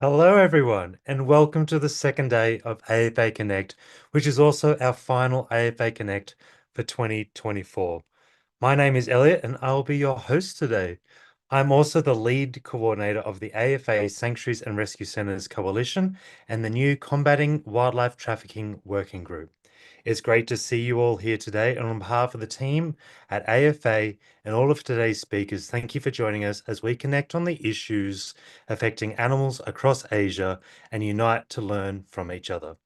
Hello, everyone, and welcome to the second day of AfA Connect, which is also our final AfA Connect for 2024. My name is Elliot, and I will be your host today. I'm also the lead coordinator of the AfA Sanctuaries and Rescue Centres Coalition and the new Combating Wildlife Trafficking Working Group. It's great to see you all here today, and on behalf of the team at AfA and all of today's speakers, thank you for joining us as we connect on the issues affecting animals across Asia and unite to learn from each other.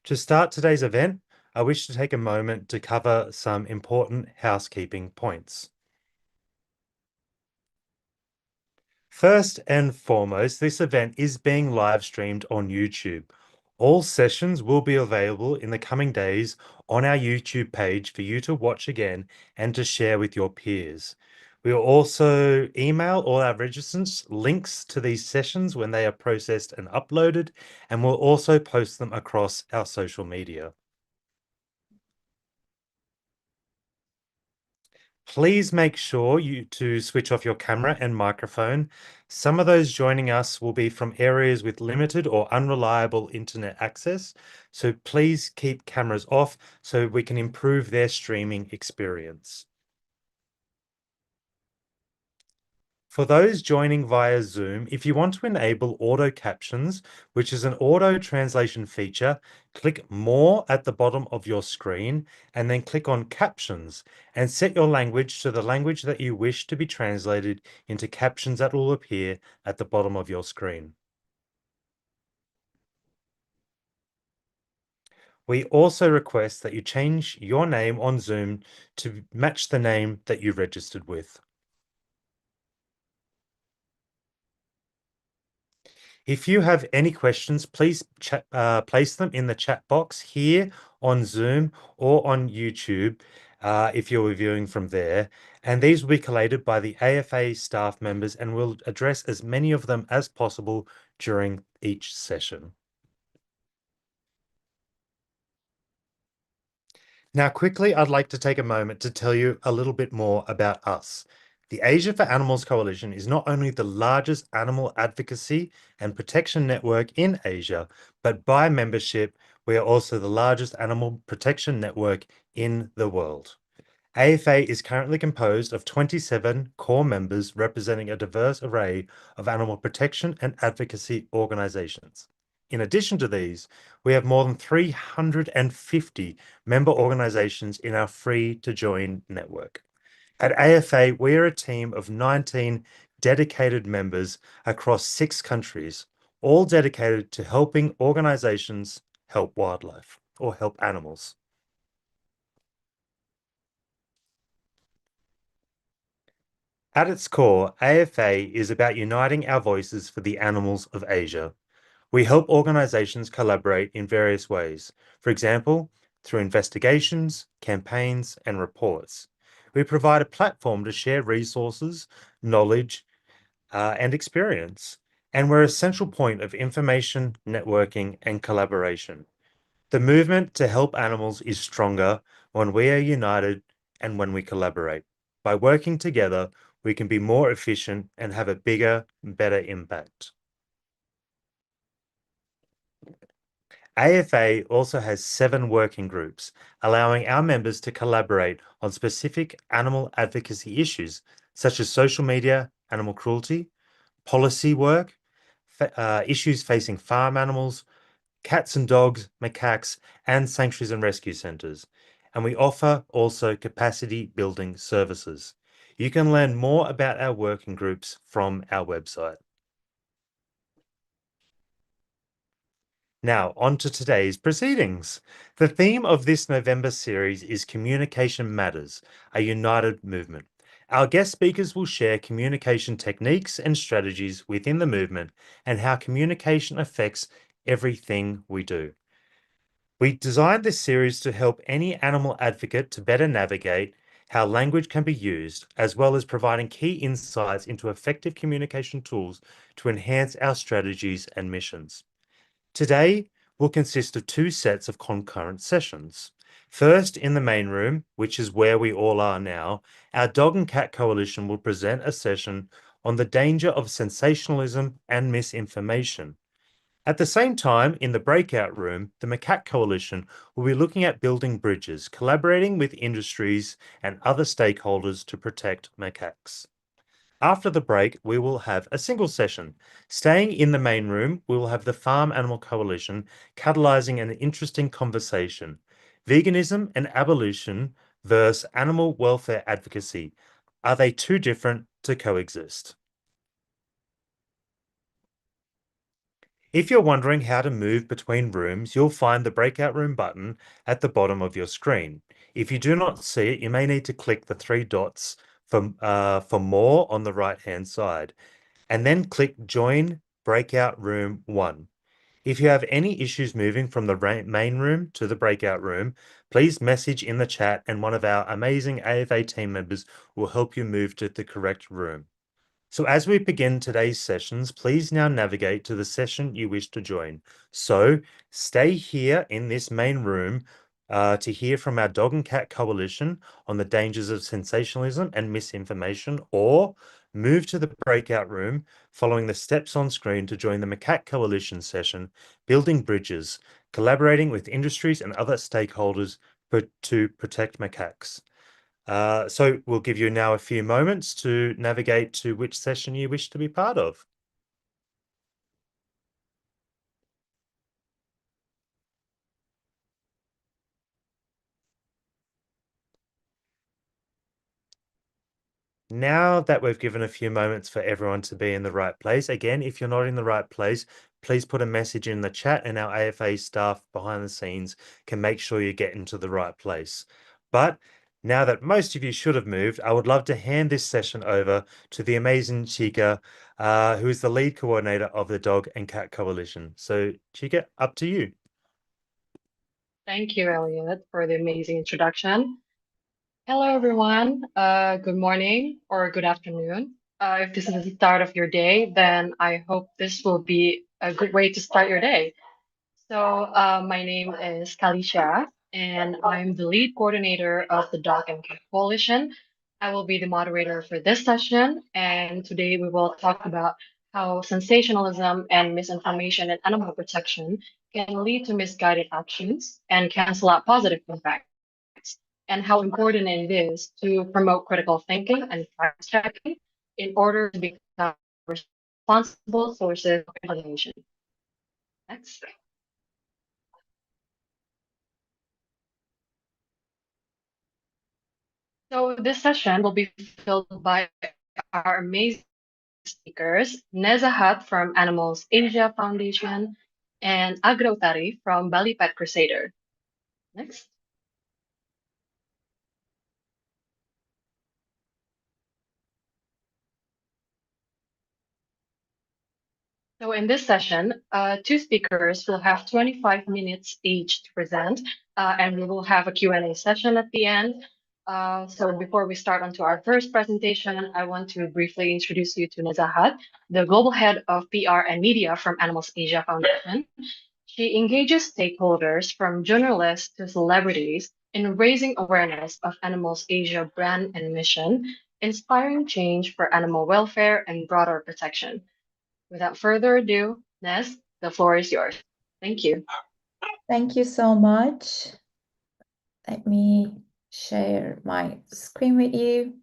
To start today's event, I wish to take a moment to cover some important housekeeping points. First and foremost, this event is being live streamed on YouTube. All sessions will be available in the coming days on our YouTube page for you to watch again and to share with your peers. We will also email all our registrants links to these sessions when they are processed and uploaded, and we'll also post them across our social media. Please make sure to switch off your camera and microphone. Some of those joining us will be from areas with limited or unreliable internet access, so please keep cameras off so we can improve their streaming experience. For those joining via Zoom, if you want to enable auto captions, which is an auto translation feature, click More at the bottom of your screen and then click on Captions and set your language to the language that you wish to be translated into captions that will appear at the bottom of your screen. We also request that you change your name on Zoom to match the name that you registered with. If you have any questions, please place them in the chat box here on Zoom or on YouTube if you're viewing from there. And these will be collated by the AfA staff members and we'll address as many of them as possible during each session. Now, quickly, I'd like to take a moment to tell you a little bit more about us. The Asia for Animals Coalition is not only the largest animal advocacy and protection network in Asia, but by membership, we are also the largest animal protection network in the world. AfA is currently composed of 27 core members representing a diverse array of animal protection and advocacy organizations. In addition to these, we have more than 350 member organizations in our free to join network. At AfA, we are a team of 19 dedicated members across 6 countries, all dedicated to helping organizations help wildlife or help animals. At its core, AfA is about uniting our voices for the animals of Asia. We help organizations collaborate in various ways. For example, through investigations, campaigns, and reports. We provide a platform to share resources, knowledge, and experience. And we're a central point of information, networking, and collaboration. The movement to help animals is stronger when we are united and when we collaborate. By working together, we can be more efficient and have a bigger, better impact. AfA also has 7 working groups, allowing our members to collaborate on specific animal advocacy issues, such as social media, animal cruelty, policy work, issues facing farm animals, cats and dogs, macaques, and sanctuaries and rescue centres. And we offer also capacity building services. You can learn more about our working groups from our website. Now, on to today's proceedings. The theme of this November series is Communication Matters, a united movement. Our guest speakers will share communication techniques and strategies within the movement and how communication affects everything we do. We designed this series to help any animal advocate to better navigate how language can be used, as well as providing key insights into effective communication tools to enhance our strategies and missions. Today will consist of 2 sets of concurrent sessions. First, in the main room, which is where we all are now, our Dog and Cat Coalition will present a session on the danger of sensationalism and misinformation. At the same time, in the breakout room, the Macaque Coalition will be looking at building bridges, collaborating with industries and other stakeholders to protect macaques. After the break, we will have a single session. Staying in the main room, we will have the Farm Animal Coalition catalyzing an interesting conversation. Veganism and abolition versus animal welfare advocacy. Are they too different to coexist? If you're wondering how to move between rooms, you'll find the breakout room button at the bottom of your screen. If you do not see it, you may need to click the three dots for more on the right-hand side, and then click Join Breakout Room 1. If you have any issues moving from the main room to the breakout room, please message in the chat and one of our amazing AFA team members will help you move to the correct room. So as we begin today's sessions, please now navigate to the session you wish to join. So stay here in this main room to hear from our Dog and Cat Coalition on the dangers of sensationalism and misinformation, or move to the breakout room following the steps on screen to join the Macaque Coalition session, Building Bridges, collaborating with industries and other stakeholders to protect macaques. So we'll give you now a few moments to navigate to which session you wish to be part of. Now that we've given a few moments for everyone to be in the right place, again, if you're not in the right place, please put a message in the chat and our AFA staff behind the scenes can make sure you get into the right place. But now that most of you should have moved, I would love to hand this session over to the amazing Chica, who is the lead coordinator of the Dog and Cat Coalition. So Chica, up to you. Thank you, Elliot, for the amazing introduction. Hello, everyone. Good morning or good afternoon. If this is the start of your day, then I hope this will be a good way to start your day. So, my name is Khalisya, and I'm the lead coordinator of the Dog and Cat Coalition. I will be the moderator for this session, and today we will talk about how sensationalism and misinformation in animal protection can lead to misguided actions and cancel out positive impacts, and how important it is to promote critical thinking and fact checking in order to become responsible sources of information. Next. So this session will be filled by our amazing speakers, Nezahat from Animals Asia Foundation and Agra Utari from Bali Pet Crusader. Next. So in this session, two speakers will have 25 minutes each to present, and we will have a Q&A session at the end. So before we start onto our first presentation, I want to briefly introduce you to Nezahat, the Global Head of PR and Media from Animals Asia Foundation. She engages stakeholders from journalists to celebrities in raising awareness of Animals Asia brand and mission, inspiring change for animal welfare and broader protection. Without further ado, Nez, the floor is yours. Thank you. Thank you so much. Let me share my screen with you.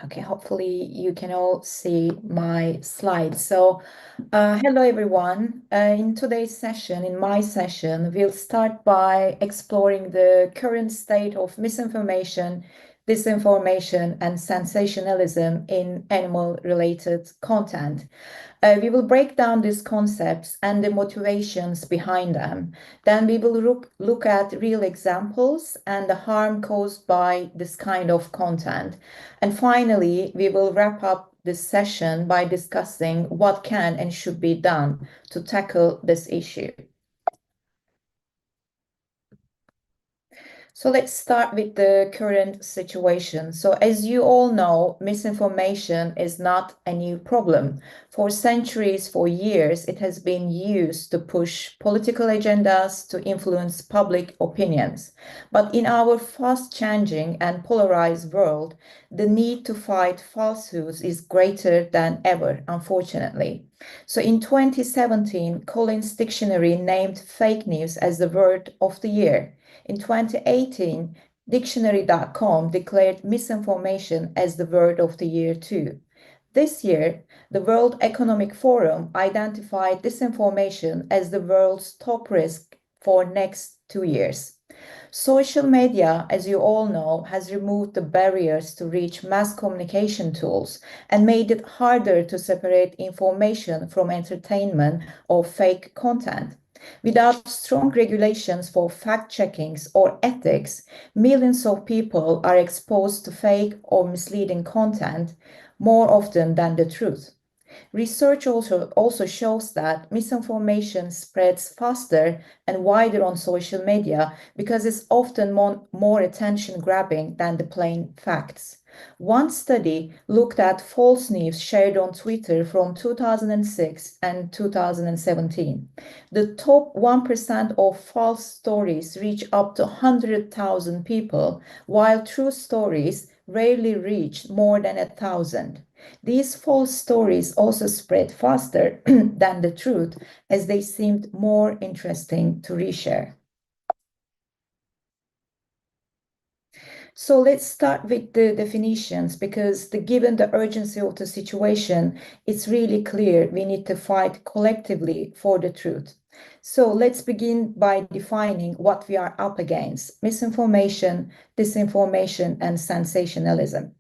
Okay, hopefully you can all see my slides. So, hello everyone. In today's session, in my session, we'll start by exploring the current state of misinformation, disinformation, and sensationalism in animal-related content. We will break down these concepts and the motivations behind them. Then we will look at real examples and the harm caused by this kind of content. And finally, we will wrap up this session by discussing what can and should be done to tackle this issue. So let's start with the current situation. So as you all know, misinformation is not a new problem. For centuries, for years, it has been used to push political agendas, to influence public opinions. But in our fast-changing and polarized world, the need to fight falsehoods is greater than ever, unfortunately. So in 2017, Collins Dictionary named fake news as the word of the year. In 2018, Dictionary.com declared misinformation as the word of the year too. This year, the World Economic Forum identified disinformation as the world's top risk for next 2 years. Social media, as you all know, has removed the barriers to reach mass communication tools and made it harder to separate information from entertainment or fake content. Without strong regulations for fact-checkings or ethics, millions of people are exposed to fake or misleading content more often than the truth. Research also shows that misinformation spreads faster and wider on social media because it's often more attention grabbing than the plain facts. One study looked at false news shared on Twitter from 2006 and 2017. The top 1% of false stories reach up to 100,000 people, while true stories rarely reach more than 1,000. These false stories also spread faster than the truth as they seemed more interesting to reshare. So let's start with the definitions because given the urgency of the situation, it's really clear we need to fight collectively for the truth. So let's begin by defining what we are up against: misinformation, disinformation, and sensationalism.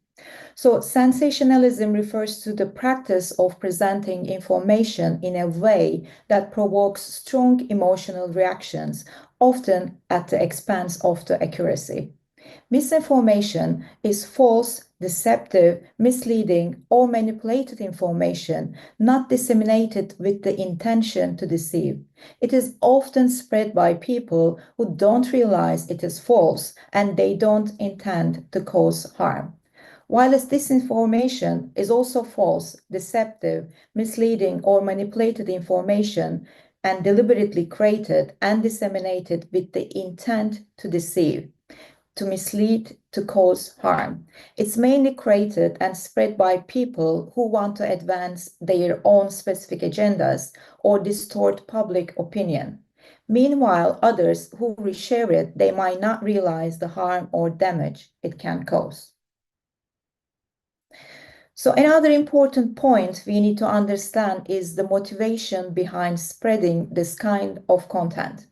So sensationalism refers to the practice of presenting information in a way that provokes strong emotional reactions, often at the expense of the accuracy. Misinformation is false, deceptive, misleading, or manipulated information not disseminated with the intention to deceive. It is often spread by people who don't realize it is false and they don't intend to cause harm. While disinformation is also false, deceptive, misleading, or manipulated information and deliberately created and disseminated with the intent to deceive, to mislead, to cause harm. It's mainly created and spread by people who want to advance their own specific agendas or distort public opinion. Meanwhile, others who reshare it, they might not realize the harm or damage it can cause. So another important point we need to understand is the motivation behind spreading this kind of content.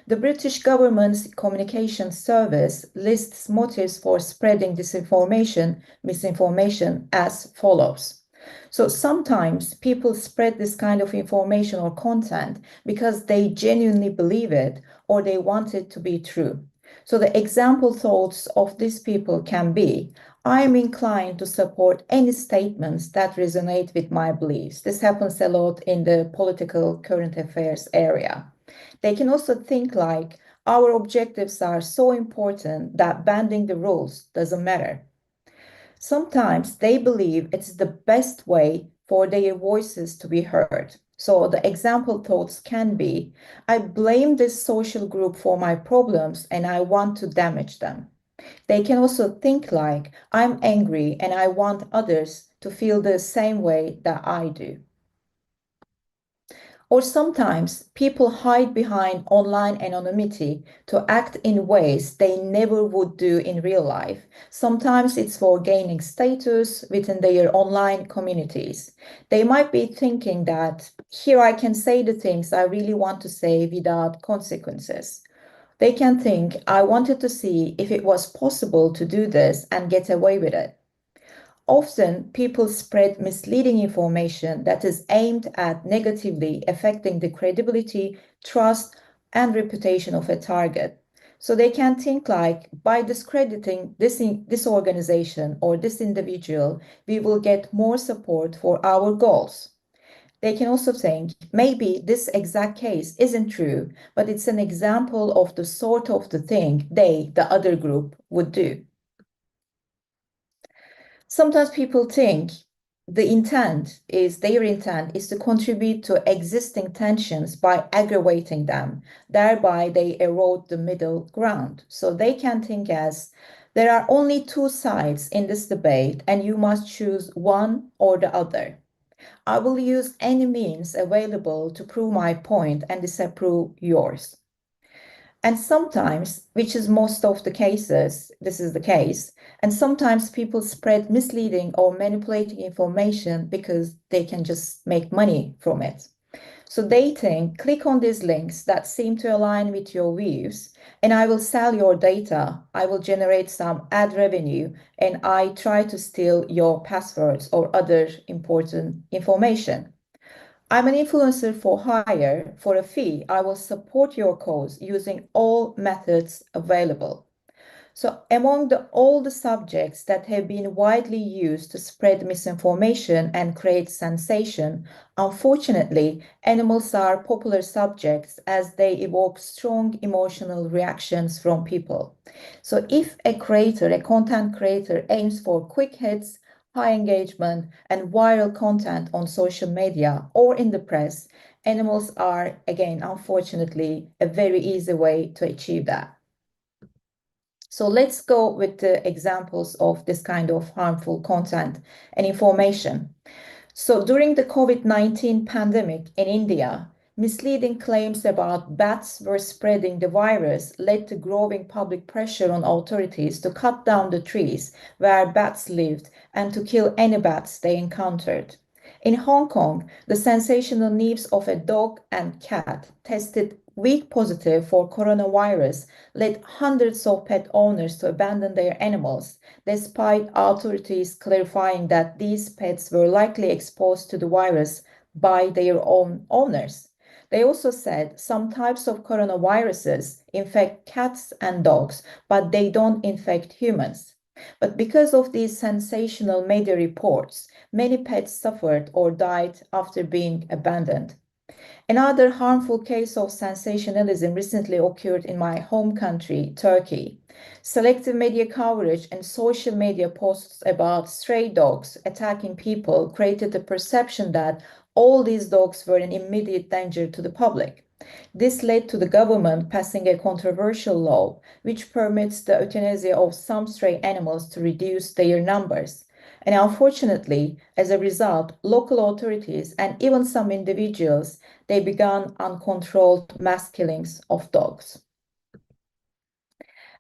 The British government's communication service lists motives for spreading disinformation, misinformation as follows. So sometimes people spread this kind of information or content because they genuinely believe it or they want it to be true. So the example thoughts of these people can be, I am inclined to support any statements that resonate with my beliefs. This happens a lot in the political current affairs area. They can also think like, our objectives are so important that bending the rules doesn't matter. Sometimes they believe it's the best way for their voices to be heard. So the example thoughts can be, I blame this social group for my problems and I want to damage them. They can also think like, I'm angry and I want others to feel the same way that I do. Or sometimes people hide behind online anonymity to act in ways they never would do in real life. Sometimes it's for gaining status within their online communities. They might be thinking that here I can say the things I really want to say without consequences. They can think, I wanted to see if it was possible to do this and get away with it. Often, people spread misleading information that is aimed at negatively affecting the credibility, trust, and reputation of a target. So they can think like, by discrediting this organization or this individual, we will get more support for our goals. They can also think maybe this exact case isn't true, but it's an example of the sort of the thing they, the other group, would do. Sometimes people think their intent is to contribute to existing tensions by aggravating them. Thereby, they erode the middle ground. So they can think as there are only two sides in this debate, and you must choose one or the other. I will use any means available to prove my point and disapprove yours. And sometimes, which is most of the cases, this is the case, and sometimes people spread misleading or manipulating information because they can just make money from it. So they think, click on these links that seem to align with your views, and I will sell your data, I will generate some ad revenue, and I try to steal your passwords or other important information. I'm an influencer for hire. For a fee, I will support your cause using all methods available. So among all the subjects that have been widely used to spread misinformation and create sensation, unfortunately, animals are popular subjects as they evoke strong emotional reactions from people. So if a content creator aims for quick hits, high engagement, and viral content on social media or in the press, animals are, again, unfortunately, a very easy way to achieve that. So let's go with the examples of this kind of harmful content and information. So during the COVID-19 pandemic in India, misleading claims about bats were spreading the virus led to growing public pressure on authorities to cut down the trees where bats lived and to kill any bats they encountered. In Hong Kong, the sensational news of a dog and cat tested weak positive for coronavirus led hundreds of pet owners to abandon their animals, despite authorities clarifying that these pets were likely exposed to the virus by their own owners. They also said some types of coronaviruses infect cats and dogs, but they don't infect humans. But because of these sensational media reports, many pets suffered or died after being abandoned. Another harmful case of sensationalism recently occurred in my home country, Turkey. Selective media coverage and social media posts about stray dogs attacking people created the perception that all these dogs were an immediate danger to the public. This led to the government passing a controversial law which permits the euthanasia of some stray animals to reduce their numbers. And unfortunately, as a result, local authorities and even some individuals, they began uncontrolled mass killings of dogs.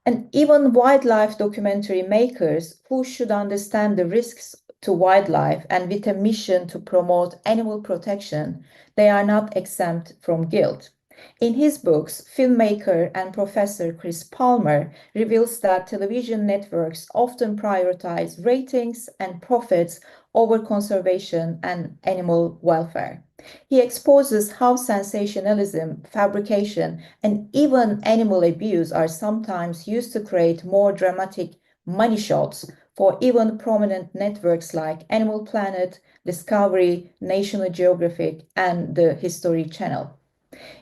And even wildlife documentary makers who should understand the risks to wildlife and with a mission to promote animal protection, they are not exempt from guilt. In his books, filmmaker and professor Chris Palmer reveals that television networks often prioritize ratings and profits over conservation and animal welfare. He exposes how sensationalism, fabrication, and even animal abuse are sometimes used to create more dramatic money shots for even prominent networks like Animal Planet, Discovery, National Geographic, and the History Channel.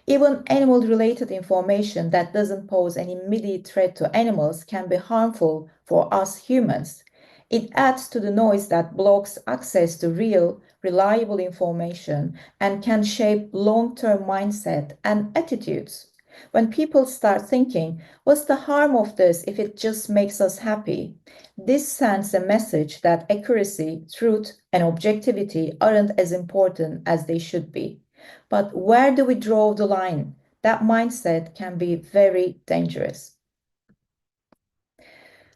Even animal-related information that doesn't pose an immediate threat to animals can be harmful for us humans. It adds to the noise that blocks access to real, reliable information and can shape long-term mindset and attitudes. When people start thinking, what's the harm of this if it just makes us happy? This sends a message that accuracy, truth, and objectivity aren't as important as they should be. But where do we draw the line? That mindset can be very dangerous.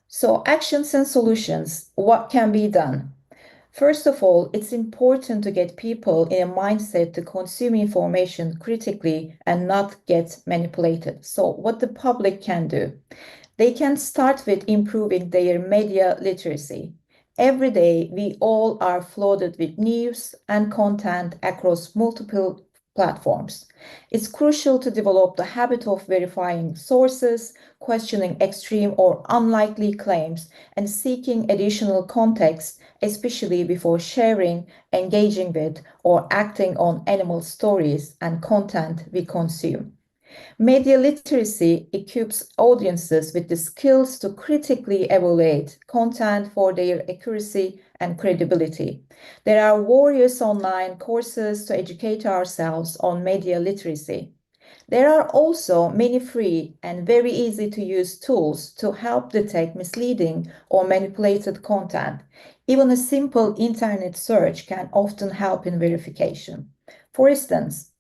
So, actions and solutions, what can be done? First of all, it's important to get people in a mindset to consume information critically and not get manipulated. So, what the public can do? They can start with improving their media literacy. Every day, we all are flooded with news and content across multiple platforms. It's crucial to develop the habit of verifying sources, questioning extreme or unlikely claims, and seeking additional context, especially before sharing, engaging with, or acting on animal stories and content we consume. Media literacy equips audiences with the skills to critically evaluate content for their accuracy and credibility. There are various online courses to educate ourselves on media literacy. There are also many free and very easy to use tools to help detect misleading or manipulated content. Even a simple internet search can often help in verification. For instance,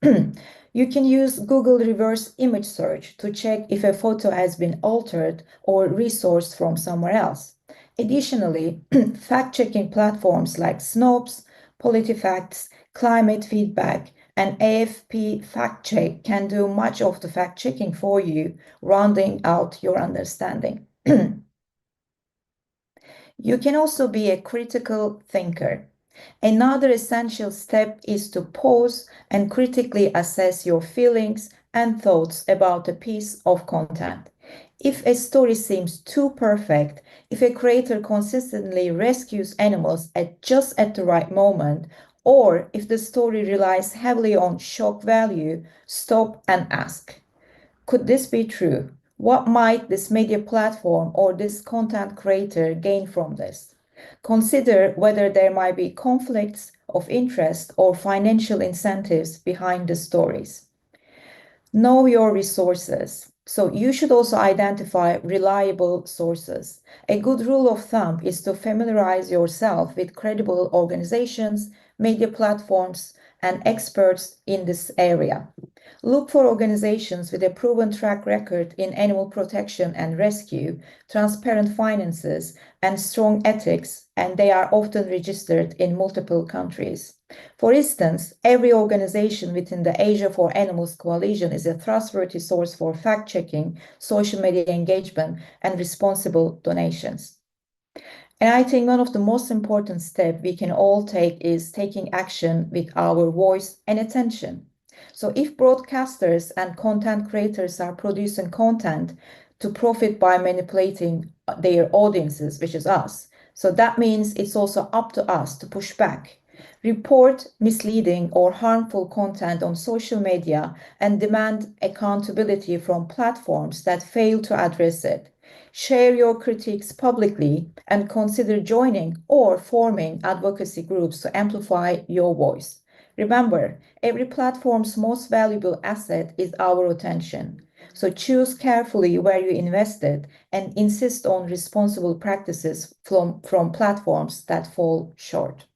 you can use Google reverse image search to check if a photo has been altered or resourced from somewhere else. Additionally, fact-checking platforms like Snopes, PolitiFacts, Climate Feedback, and AFP Fact Check can do much of the fact checking for you, rounding out your understanding. You can also be a critical thinker. Another essential step is to pause and critically assess your feelings and thoughts about a piece of content. If a story seems too perfect, if a creator consistently rescues animals just at the right moment, or if the story relies heavily on shock value, stop and ask. Could this be true? What might this media platform or this content creator gain from this? Consider whether there might be conflicts of interest or financial incentives behind the stories. Know your resources. So you should also identify reliable sources. A good rule of thumb is to familiarize yourself with credible organizations, media platforms, and experts in this area. Look for organizations with a proven track record in animal protection and rescue, transparent finances, and strong ethics, and they are often registered in multiple countries. For instance, every organization within the Asia for Animals Coalition is a trustworthy source for fact-checking, social media engagement, and responsible donations. And I think one of the most important steps we can all take is taking action with our voice and attention. So if broadcasters and content creators are producing content to profit by manipulating their audiences, which is us, so that means it's also up to us to push back. Report misleading or harmful content on social media and demand accountability from platforms that fail to address it. Share your critiques publicly and consider joining or forming advocacy groups to amplify your voice. Remember, every platform's most valuable asset is our attention. So choose carefully where you invest it and insist on responsible practices from platforms that fall short.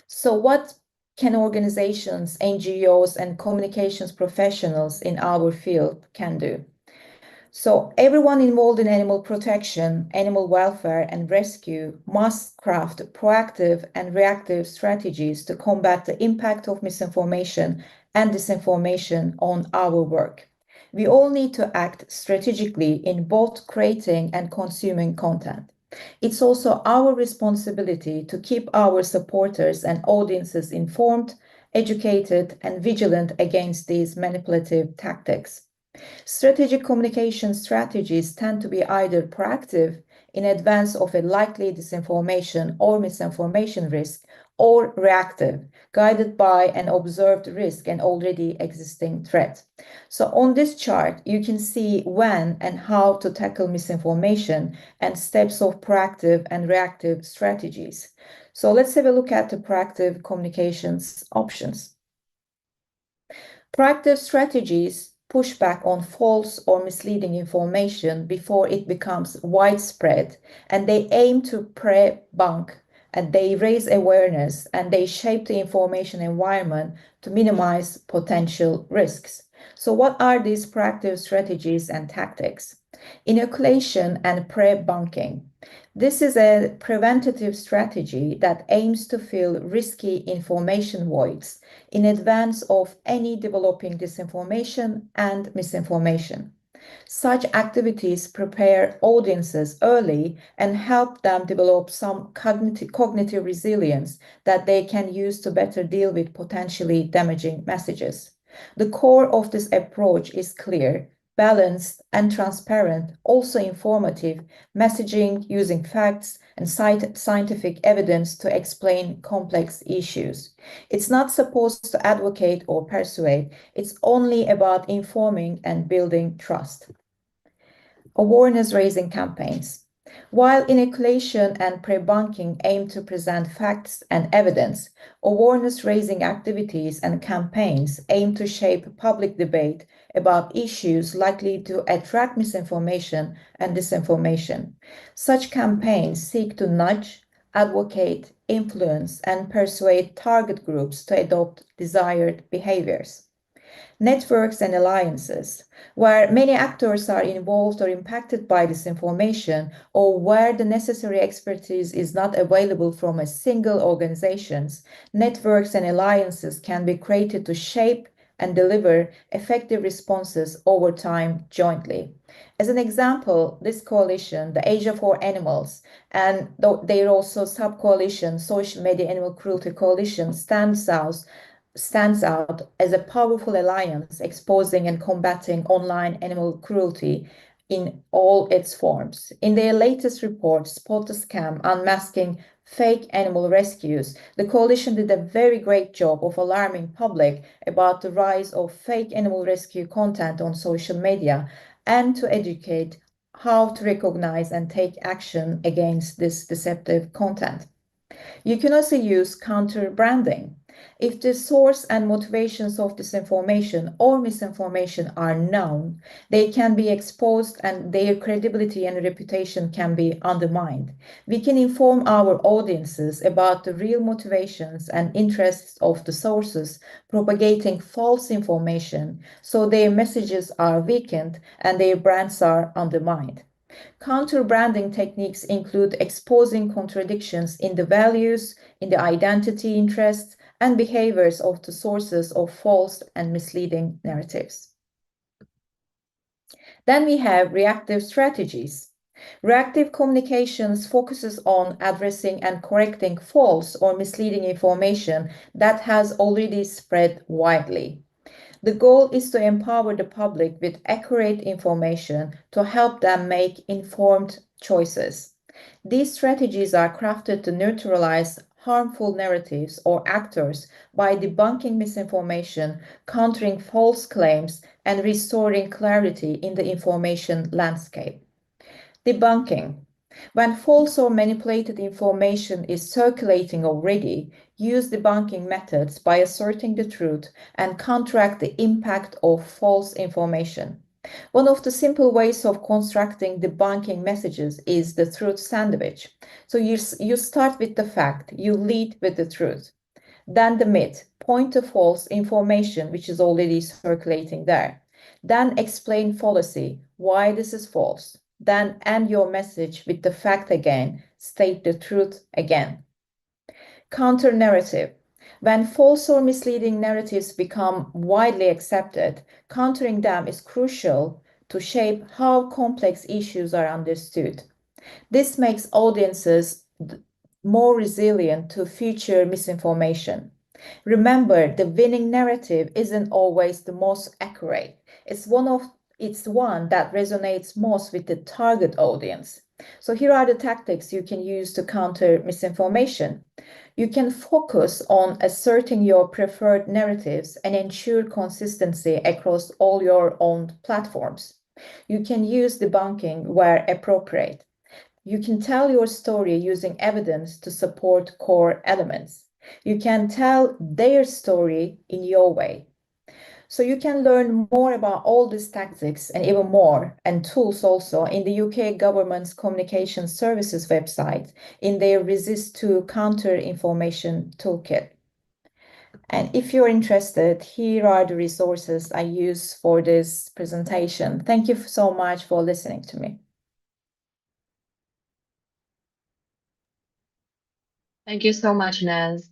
So what can organizations, NGOs, and communications professionals in our field can do? So everyone involved in animal protection, animal welfare, and rescue must craft proactive and reactive strategies to combat the impact of misinformation and disinformation on our work. We all need to act strategically in both creating and consuming content. It's also our responsibility to keep our supporters and audiences informed, educated, and vigilant against these manipulative tactics. Strategic communication strategies tend to be either proactive in advance of a likely disinformation or misinformation risk, or reactive, guided by an observed risk and already existing threat. So on this chart, you can see when and how to tackle misinformation and steps of proactive and reactive strategies. So let's have a look at the proactive communications options. Proactive strategies push back on false or misleading information before it becomes widespread, and they aim to pre-bunk, and they raise awareness, and they shape the information environment to minimize potential risks. So what are these proactive strategies and tactics? Inoculation and pre-bunking. This is a preventative strategy that aims to fill risky information voids in advance of any developing disinformation and misinformation. Such activities prepare audiences early and help them develop some cognitive resilience that they can use to better deal with potentially damaging messages. The core of this approach is clear, balanced, and transparent, also informative, messaging using facts and scientific evidence to explain complex issues. It's not supposed to advocate or persuade, it's only about informing and building trust. Awareness-raising campaigns. While inoculation and pre-bunking aim to present facts and evidence, awareness-raising activities and campaigns aim to shape public debate about issues likely to attract misinformation and disinformation. Such campaigns seek to nudge, advocate, influence, and persuade target groups to adopt desired behaviors. Networks and alliances, where many actors are involved or impacted by disinformation, or where the necessary expertise is not available from a single organization, networks and alliances can be created to shape and deliver effective responses over time jointly. As an example, this coalition, the Asia for Animals, and their also sub-coalition, Social Media Animal Cruelty Coalition, stands out as a powerful alliance exposing and combating online animal cruelty in all its forms. In their latest report, Spot the Scam, Unmasking Fake Animal Rescues, the coalition did a very great job of alarming public about the rise of fake animal rescue content on social media and to educate how to recognize and take action against this deceptive content. You can also use counter branding. If the source and motivations of disinformation or misinformation are known, they can be exposed and their credibility and reputation can be undermined. We can inform our audiences about the real motivations and interests of the sources propagating false information, so their messages are weakened and their brands are undermined. Counter-branding techniques include exposing contradictions in the values, in the identity interests, and behaviors of the sources of false and misleading narratives. Then we have reactive strategies. Reactive communications focuses on addressing and correcting false or misleading information that has already spread widely. The goal is to empower the public with accurate information to help them make informed choices. These strategies are crafted to neutralize harmful narratives or actors by debunking misinformation, countering false claims, and restoring clarity in the information landscape. Debunking. When false or manipulated information is circulating already, use debunking methods by asserting the truth and counteract the impact of false information. One of the simple ways of constructing debunking messages is the truth sandwich. So you start with the fact, you lead with the truth. Then the myth, point to false information which is already circulating there. Then explain fallacy, why this is false. Then end your message with the fact again, state the truth again. Counter-narrative. When false or misleading narratives become widely accepted, countering them is crucial to shape how complex issues are understood. This makes audiences more resilient to future misinformation. Remember, the winning narrative isn't always the most accurate. It's one that resonates most with the target audience. So here are the tactics you can use to counter misinformation. You can focus on asserting your preferred narratives and ensure consistency across all your own platforms. You can use debunking where appropriate. You can tell your story using evidence to support core elements. You can tell their story in your way. So you can learn more about all these tactics and even more, and tools also, in the UK government's communication services website in their Resist to Counter Information Toolkit. And if you're interested, here are the resources I use for this presentation. Thank you so much for listening to me. Thank you so much, Naz.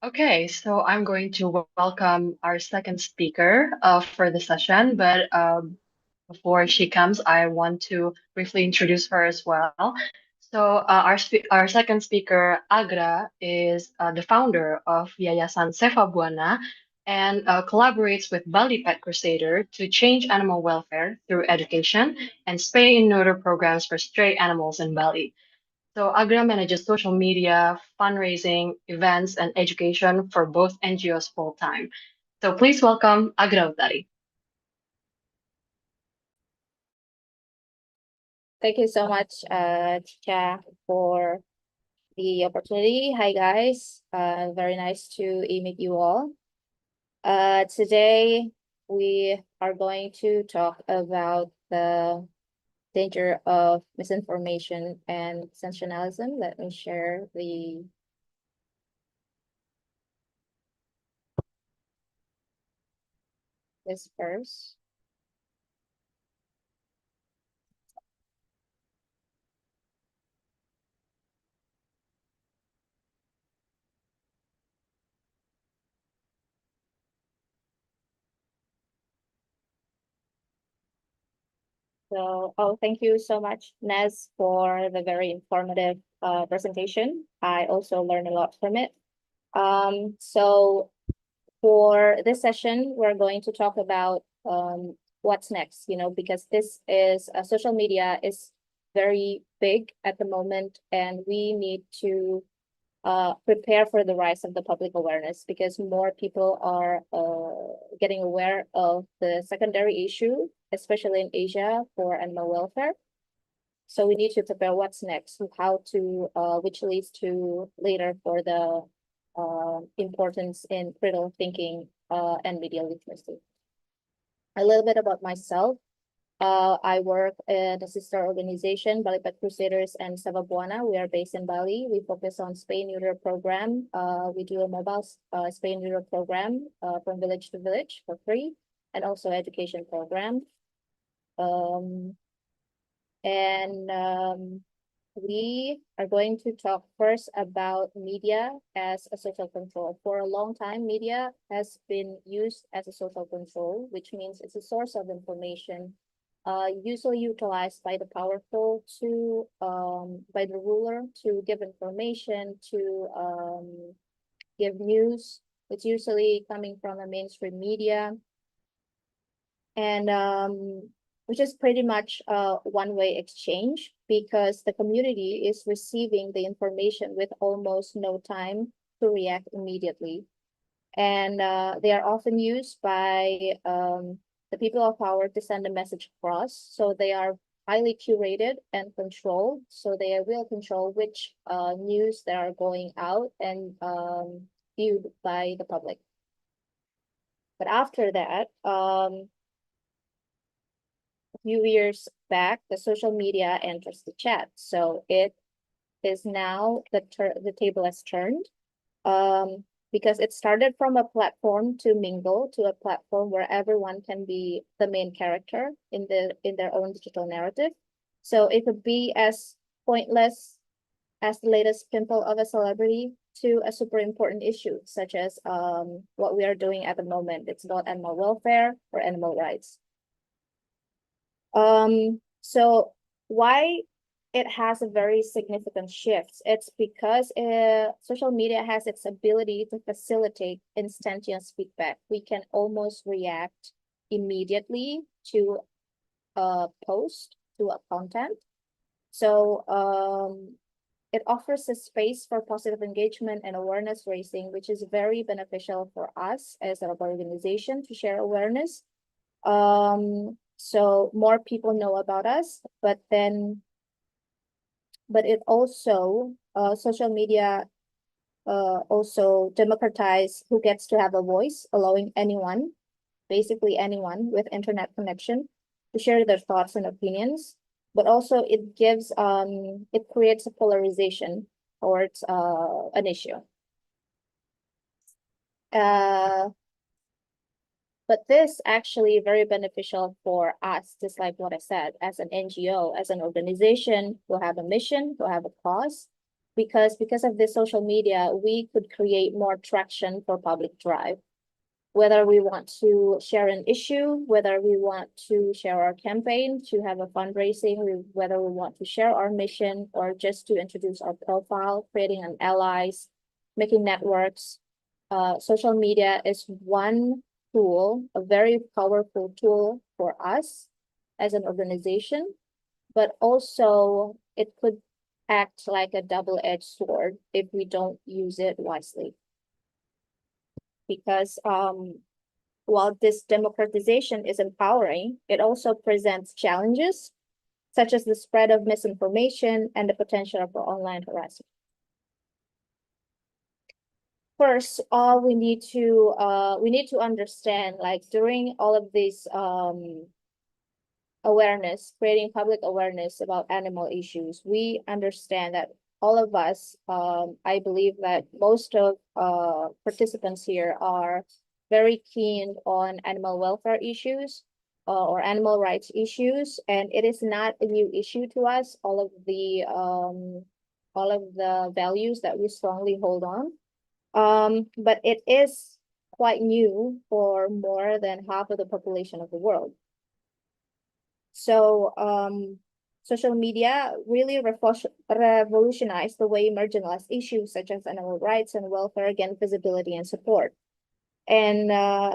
Okay, so I'm going to welcome our second speaker for the session, but before she comes, I want to briefly introduce her as well. So our second speaker, Agra, is the founder of Yayasan Sefa Buana and collaborates with Bali Pet Crusader to change animal welfare through education and spay and neuter programs for stray animals in Bali. So Agra manages social media, fundraising, events, and education for both NGOs full time. So please welcome Agra Utari. Thank you so much, Chicha, for the opportunity. Hi, guys. Very nice to meet you all. Today, we are going to talk about the danger of misinformation and sensationalism. Let me share this first. So, thank you so much, Nez, for the very informative presentation. I also learned a lot from it. So for this session, we're going to talk about what's next, because this is social media is very big at the moment, and we need to prepare for the rise of the public awareness because more people are getting aware of the secondary issue, especially in Asia, for animal welfare. So we need to prepare what's next, how to, which leads to later for the importance in critical thinking and media literacy. A little bit about myself. I work in a sister organization, Bali Pet Crusaders and Seva Buana. We are based in Bali. We focus on spay neuter program. We do a mobile spay neuter program from village to village for free, and also education program. We are going to talk first about media as a social control. For a long time, media has been used as a social control, which means it's a source of information, usually utilized by the powerful to, by the ruler to give information, to give news. It's usually coming from a mainstream media. And which is pretty much a one-way exchange because the community is receiving the information with almost no time to react immediately. And they are often used by the people of power to send a message across. So they are highly curated and controlled. So they will control which news that are going out and viewed by the public. But after that, few years back, the social media enters the chat. So it is now the table has turned because it started from a platform to mingle to a platform where everyone can be the main character in their own digital narrative. So it could be as pointless as the latest pimple of a celebrity to a super important issue, such as what we are doing at the moment. It's about animal welfare or animal rights. So why it has a very significant shift? It's because social media has its ability to facilitate instantaneous feedback. We can almost react immediately to a post, to a content. So it offers a space for positive engagement and awareness raising, which is very beneficial for us as an organization to share awareness. So more people know about us, but it also, social media also democratize who gets to have a voice, allowing anyone, basically anyone with internet connection to share their thoughts and opinions. But also it gives, it creates a polarization towards an issue. But this actually very beneficial for us, just like what I said, as an NGO, as an organization who have a mission, who have a cause, because of this social media, we could create more traction for public drive. whether we want to share an issue, whether we want to share our campaign, to have a fundraising, whether we want to share our mission, or just to introduce our profile, creating an allies, making networks. Social media is one tool, a very powerful tool for us as an organization, but also it could act like a double-edged sword if we don't use it wisely. Because while this democratization is empowering, it also presents challenges, such as the spread of misinformation and the potential for online harassment. First, we need to understand, like, during all of this awareness, creating public awareness about animal issues, we understand that all of us, I believe that most of participants here are very keen on animal welfare issues or animal rights issues, and it is not a new issue to us. All of the values that we strongly hold on, but it is quite new for more than half of the population of the world. So social media really revolutionized the way marginalized issues such as animal rights and welfare gain visibility and support. And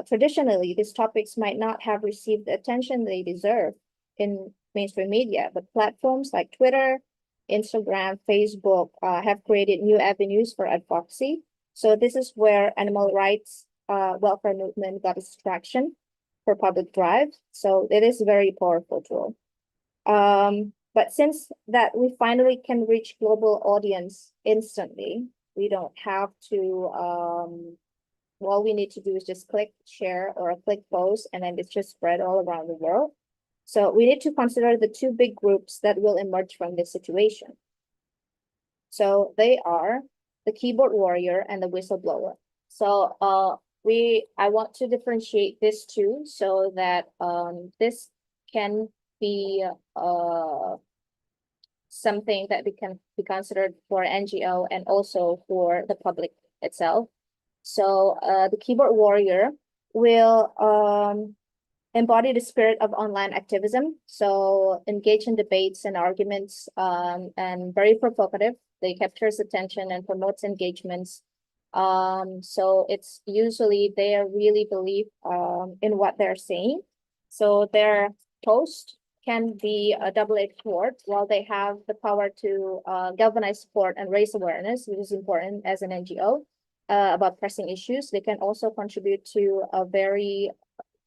traditionally, these topics might not have received the attention they deserve in mainstream media, but platforms like Twitter, Instagram, Facebook have created new avenues for advocacy. So this is where animal rights welfare movement got its traction for public drive. So it is a very powerful tool. But since that we finally can reach global audience instantly, we don't have to, all we need to do is just click share or click post, and then it's just spread all around the world. So we need to consider the two big groups that will emerge from this situation. So they are the keyboard warrior and the whistleblower. So I want to differentiate these two so that this can be something that can be considered for NGO and also for the public itself. So the keyboard warrior will embody the spirit of online activism. So engage in debates and arguments and very provocative. They captures attention and promotes engagements. So it's usually they really believe in what they're saying. So their post can be a double-edged sword. While they have the power to galvanize support and raise awareness, which is important as an NGO about pressing issues, they can also contribute to a very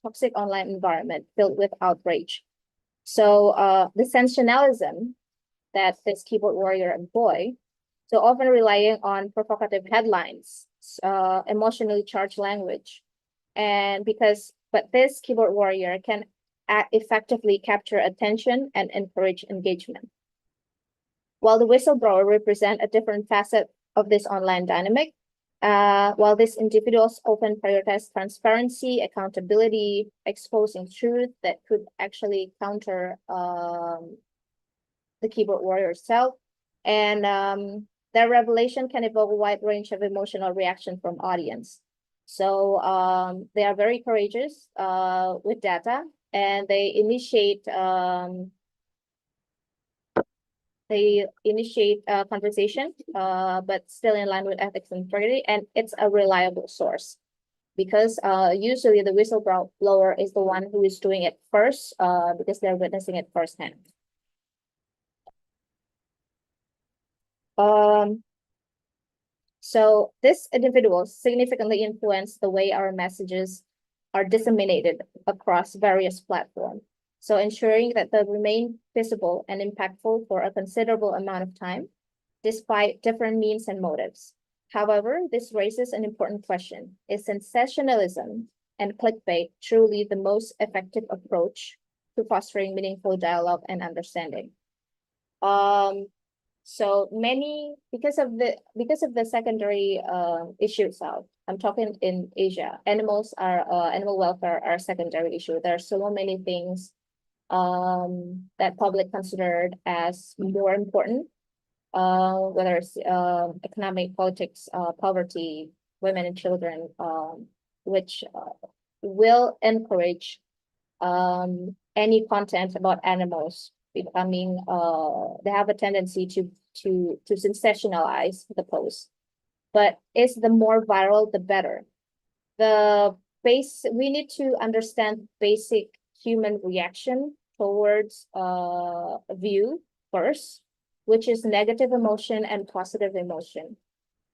toxic online environment filled with outrage. So the sensationalism that this keyboard warrior employ, so often relying on provocative headlines, emotionally charged language, but this keyboard warrior can effectively capture attention and encourage engagement. While the whistleblower represent a different facet of this online dynamic, while these individuals often prioritize transparency, accountability, exposing truth that could actually counter the keyboard warrior itself, and their revelation can evoke a wide range of emotional reaction from audience. So they are very courageous with data, and they initiate conversation, but still in line with ethics and integrity, and it's a reliable source because usually the whistleblower is the one who is doing it first because they're witnessing it firsthand. So this individual significantly influence the way our messages are disseminated across various platforms. So ensuring that they remain visible and impactful for a considerable amount of time, despite different means and motives. However, this raises an important question. Is sensationalism and clickbait truly the most effective approach to fostering meaningful dialogue and understanding? So many, because of the secondary issues out, I'm talking in Asia, animal welfare are a secondary issue. There are so many things that public considered as more important, whether it's economic, politics, poverty, women and children, which will encourage any content about animals becoming they have a tendency to sensationalize the post. But is the more viral, the better. We need to understand basic human reaction towards a view first, which is negative emotion and positive emotion.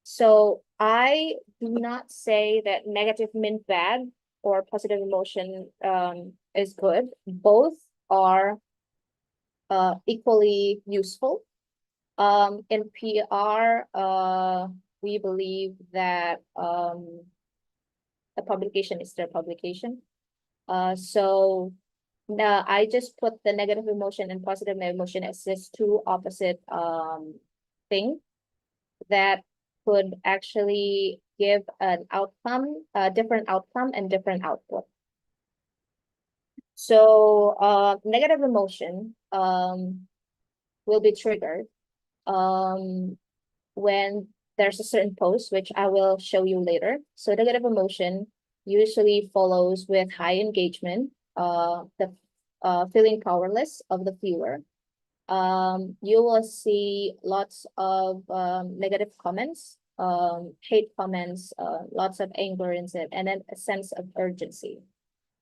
So I do not say that negative means bad or positive emotion is good. Both are equally useful. In PR, we believe that a publication is their publication. So I just put the negative emotion and positive emotion as just two opposite things that could actually give an outcome, a different outcome and different output. So negative emotion will be triggered when there's a certain post, which I will show you later. So negative emotion usually follows with high engagement, the feeling powerless of the viewer. You will see lots of negative comments, hate comments, lots of anger in it, and then a sense of urgency.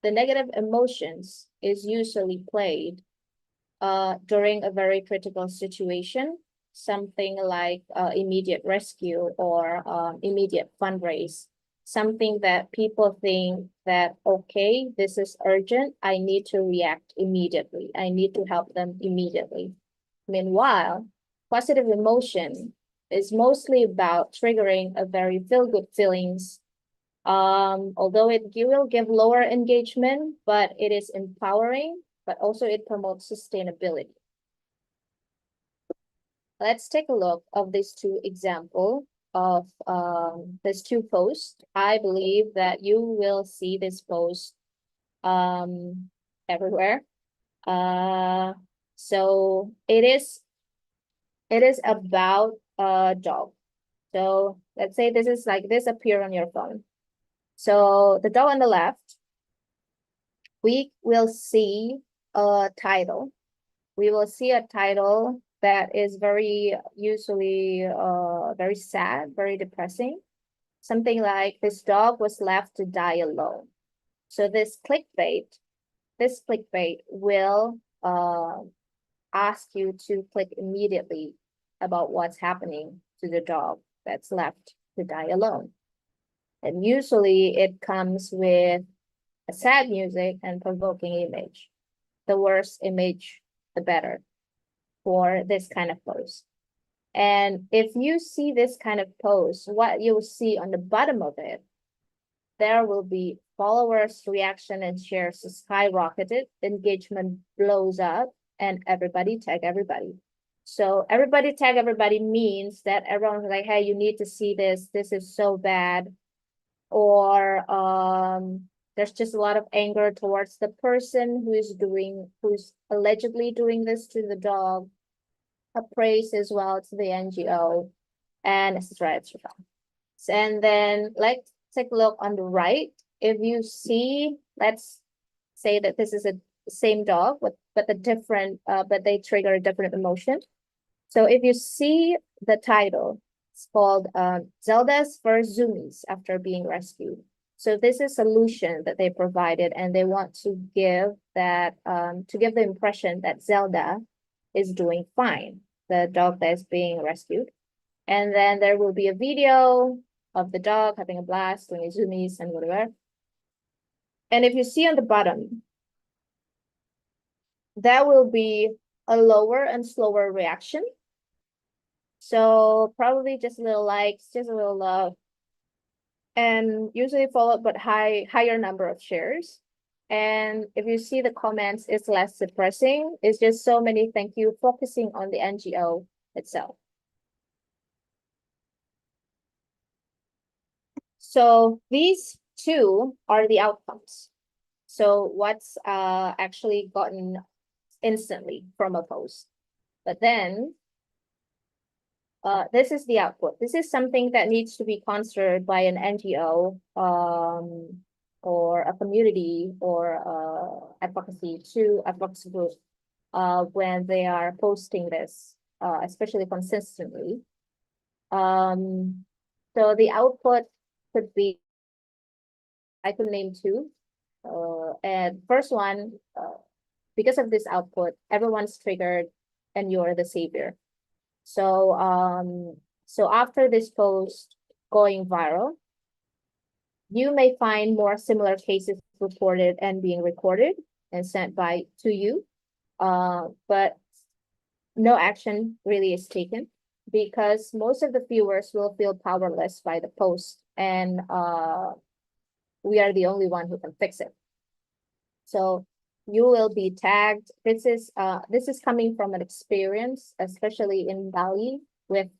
The negative emotions is usually played during a very critical situation, something like immediate rescue or immediate fundraise, something that people think that, okay, this is urgent, I need to react immediately, I need to help them immediately. Meanwhile, positive emotion is mostly about triggering a very feel-good feelings. Although it will give lower engagement, but it is empowering, but also it promotes sustainability. Let's take a look of these two examples of these two posts. I believe that you will see this post everywhere. So it is about a dog. So let's say this is like this appear on your phone. So the dog on the left, we will see a title. We will see a title that is very usually very sad, very depressing. Something like this dog was left to die alone. So this clickbait will ask you to click immediately about what's happening to the dog that's left to die alone. And usually it comes with a sad music and provoking image. The worse image, the better for this kind of post. And if you see this kind of post, what you'll see on the bottom of it, there will be followers, reaction, and shares skyrocketed, engagement blows up, and everybody tag everybody. So everybody tag everybody means that everyone's like, hey, you need to see this. This is so bad. Or there's just a lot of anger towards the person who's allegedly doing this to the dog. A praise as well to the NGO, and etc. etc. And then let's take a look on the right. If you see, let's say that this is a same dog, but the different, but they trigger a different emotion. So if you see the title, it's called Zelda's first zoomies after being rescued. So this is a solution that they provided, and they want to give that to give the impression that Zelda is doing fine, the dog that is being rescued. And then there will be a video of the dog having a blast, doing zoomies and whatever. And if you see on the bottom, that will be a lower and slower reaction. So probably just a little likes, just a little love, and usually followed by higher number of shares. And if you see the comments, it's less depressing. It's just so many thank you, focusing on the NGO itself. So these two are the outcomes. So what's actually gotten instantly from a post. But then this is the output. This is something that needs to be considered by an NGO or a community or advocacy group when they are posting this, especially consistently. So the output could be, I could name two. And first one, because of this output, everyone's triggered and you're the savior. So so after this post going viral, you may find more similar cases reported and being recorded and sent to you, but no action really is taken because most of the viewers will feel powerless by the post, and we are the only one who can fix it. So you will be tagged. This is coming from an experience, especially in Bali, with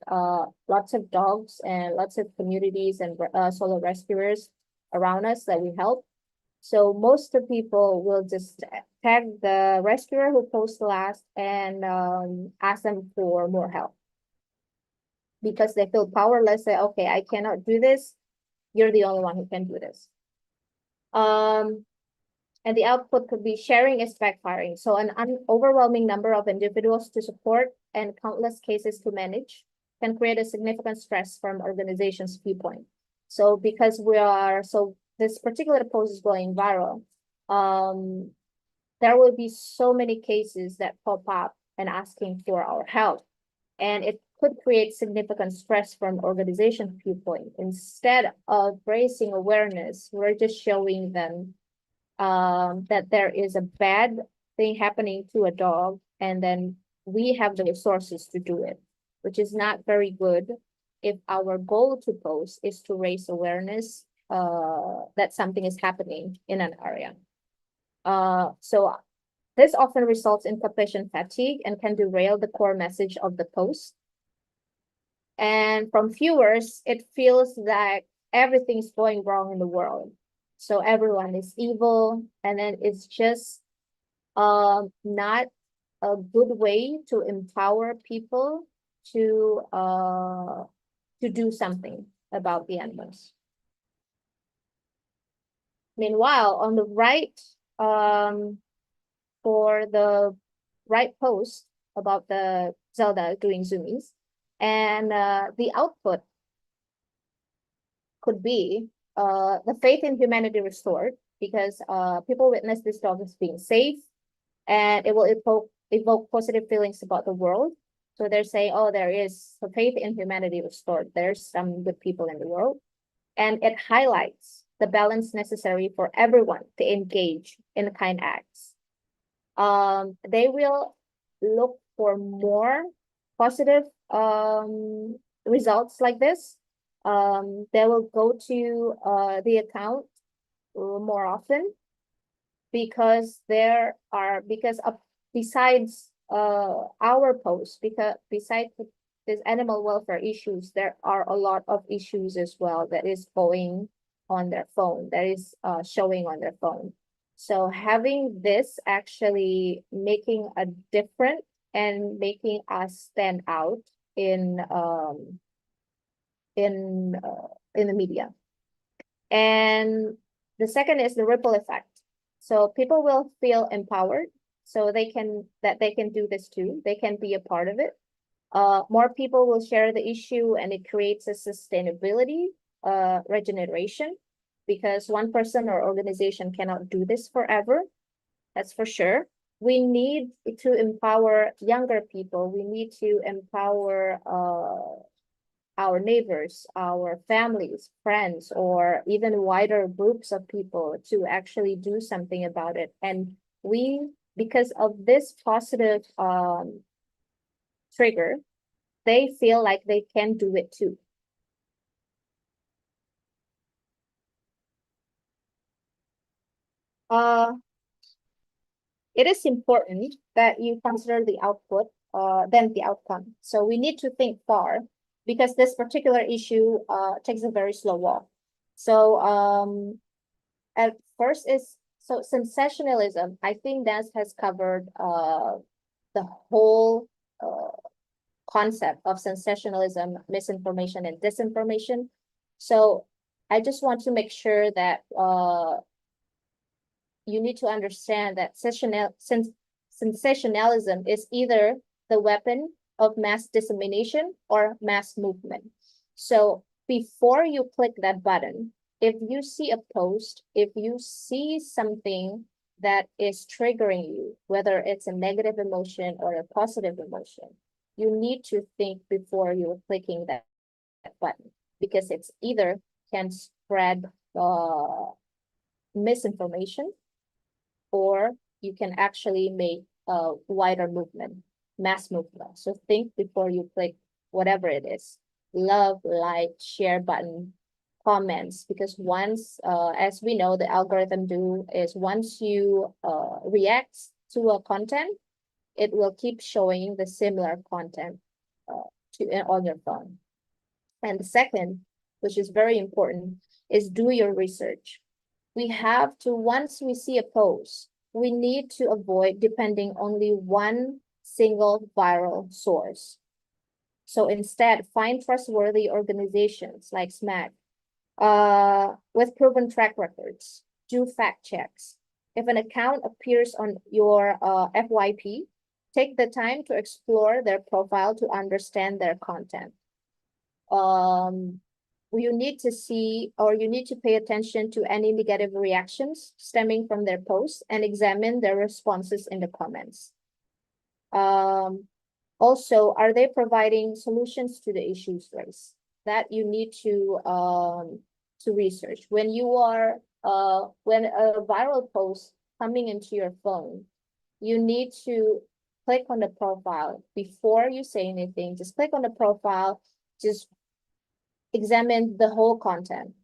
lots of dogs and lots of communities and solo rescuers around us that we help. So most of the people will just tag the rescuer who posts last and ask them for more help because they feel powerless. Say, okay, I cannot do this. You're the only one who can do this. And the output could be sharing is backfiring. So an overwhelming number of individuals to support and countless cases to manage can create a significant stress from organization's viewpoint. So because this particular post is going viral, there will be so many cases that pop up and asking for our help. And it could create significant stress from organization viewpoint. Instead of raising awareness, we're just showing them that there is a bad thing happening to a dog, and then we have the resources to do it, which is not very good if our goal to post is to raise awareness that something is happening in an area. So this often results in completion fatigue and can derail the core message of the post. And from viewers, it feels like everything's going wrong in the world. So everyone is evil, and then it's just not a good way to empower people to do something about the animals. Meanwhile, on the right, for the right post about the Zelda doing zoomies, and the output could be the faith in humanity restored, because people witness this dog as being safe, and it will evoke positive feelings about the world. So they're saying, oh, there is a faith in humanity restored. There's some good people in the world. And it highlights the balance necessary for everyone to engage in kind acts. They will look for more positive results like this. They will go to the account more often because besides our posts, because besides this animal welfare issues, there are a lot of issues as well that is going on their phone, that is showing on their phone. So having this actually making a difference and making us stand out in the media. And the second is the ripple effect. So people will feel empowered, so they can do this too. They can be a part of it. More people will share the issue, and it creates a sustainability regeneration, because one person or organization cannot do this forever. That's for sure. We need to empower younger people. We need to empower our neighbors, our families, friends, or even wider groups of people to actually do something about it. And because of this positive trigger, they feel like they can do it too. It is important that you consider the output than the outcome. So we need to think far, because this particular issue takes a very slow walk. So at first sensationalism. I think that has covered the whole concept of sensationalism, misinformation, and disinformation. So I just want to make sure that you need to understand that sensationalism is either the weapon of mass dissemination or mass movement. So before you click that button, if you see a post, if you see something that is triggering you, whether it's a negative emotion or a positive emotion, you need to think before you're clicking that button, because it's either can spread misinformation, or you can actually make a wider movement, mass movement. So think before you click whatever it is. Love, like, share button, comments, because once, as we know, the algorithm do is once you react to a content, it will keep showing the similar content on your phone. And the second, which is very important, is do your research. We have to, once we see a post, we need to avoid depending only one single viral source. So instead, find trustworthy organizations like SMAC with proven track records. Do fact checks. If an account appears on your FYP, take the time to explore their profile to understand their content. You need to see, or you need to pay attention to any negative reactions stemming from their posts and examine their responses in the comments. Also, are they providing solutions to the issues raised? That you need to research. When you are when a viral post coming into your phone, you need to click on the profile before you say anything. Just click on the profile, just examine the whole content,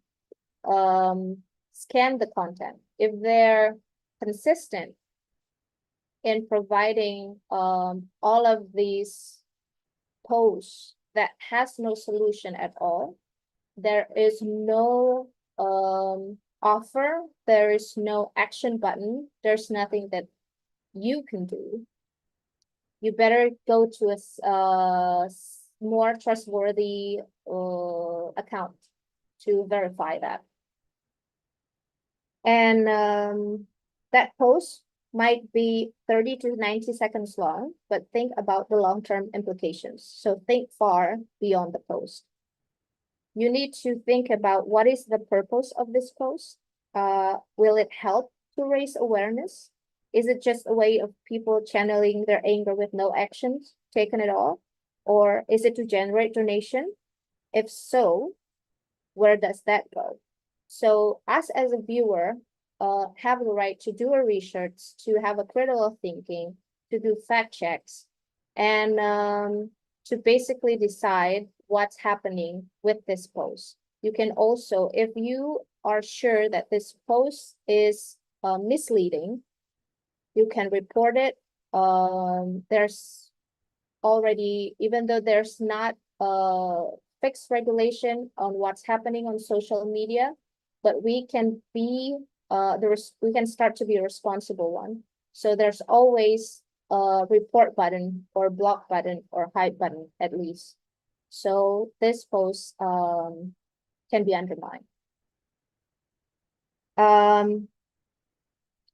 scan the content. If they're consistent in providing all of these posts that has no solution at all, there is no offer, there is no action button, there's nothing that you can do, you better go to a more trustworthy account to verify that. And that post might be 30 to 90 seconds long, but think about the long-term implications. So think far beyond the post. You need to think about what is the purpose of this post. Will it help to raise awareness? Is it just a way of people channeling their anger with no actions taken at all? Or is it to generate donation? If so, where does that go? So us as a viewer have the right to do a research, to have a critical thinking, to do fact checks, and to basically decide what's happening with this post. You can also, if you are sure that this post is misleading, you can report it. There's already, even though there's not fixed regulation on what's happening on social media, but we can be we can start to be a responsible one. So there's always a report button or block button or hide button at least. So this post can be undermined.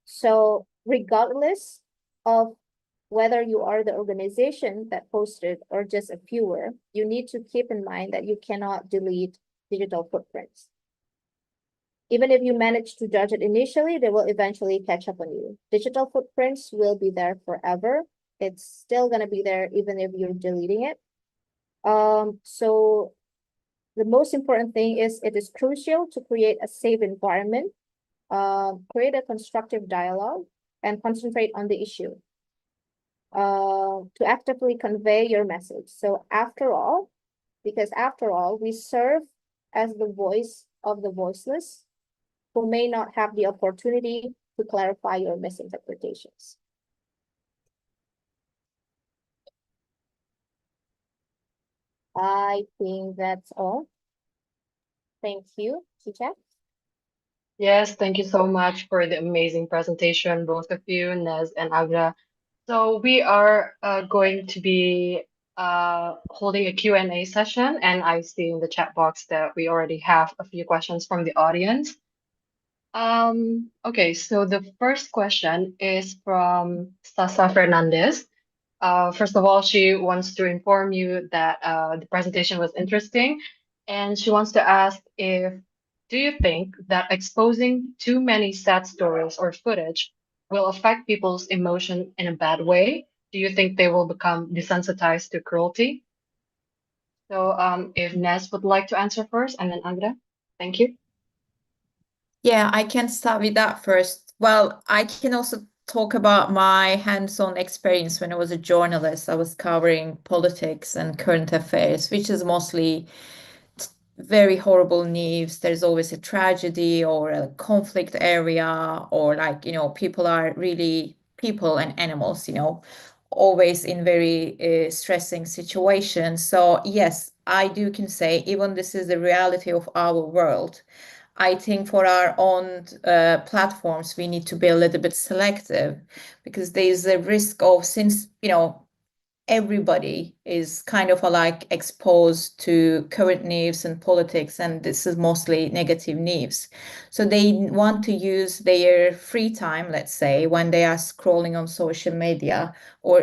So regardless of whether you are the organization that posted or just a viewer, you need to keep in mind that you cannot delete digital footprints. Even if you manage to judge it initially, they will eventually catch up on you. Digital footprints will be there forever. It's still going to be there even if you're deleting it. So the most important thing is it is crucial to create a safe environment, create a constructive dialogue, and concentrate on the issue to actively convey your message. So after all, because after all, we serve as the voice of the voiceless who may not have the opportunity to clarify your misinterpretations. I think that's all. Thank you, Chicha. Yes, thank you so much for the amazing presentation, both of you, Nez and Agra. So we are going to be holding a Q&A session, and I see in the chat box that we already have a few questions from the audience. Okay, so the first question is from Sasa Fernandez. First of all, she wants to inform you that the presentation was interesting, and she wants to ask if, do you think that exposing too many sad stories or footage will affect people's emotion in a bad way? Do you think they will become desensitized to cruelty? So if Nez would like to answer first, and then Agra. Thank you. Yeah, I can start with that first. Well, I can also talk about my hands-on experience when I was a journalist. I was covering politics and current affairs, which is mostly very horrible news. There's always a tragedy or a conflict area, or like, people are really people and animals, always in very stressing situations. So yes, I do can say, even this is the reality of our world. I think for our own platforms, we need to be a little bit selective, because there's a risk of, since, everybody is kind of like exposed to current news and politics, and this is mostly negative news. So they want to use their free time, let's say, when they are scrolling on social media, or,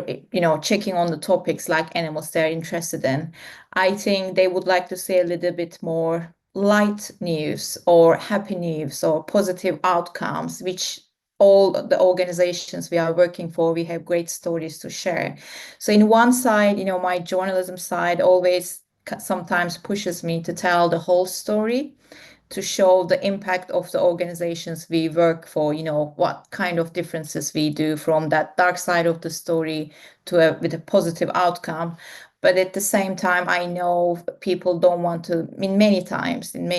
checking on the topics like animals they're interested in. I think they would like to see a little bit more light news or happy news or positive outcomes, which all the organizations we are working for, we have great stories to share. So in one side, my journalism side always sometimes pushes me to tell the whole story, to show the impact of the organizations we work for, what kind of differences we do from that dark side of the story to with a positive outcome. But at the same time, I know people don't want to, in many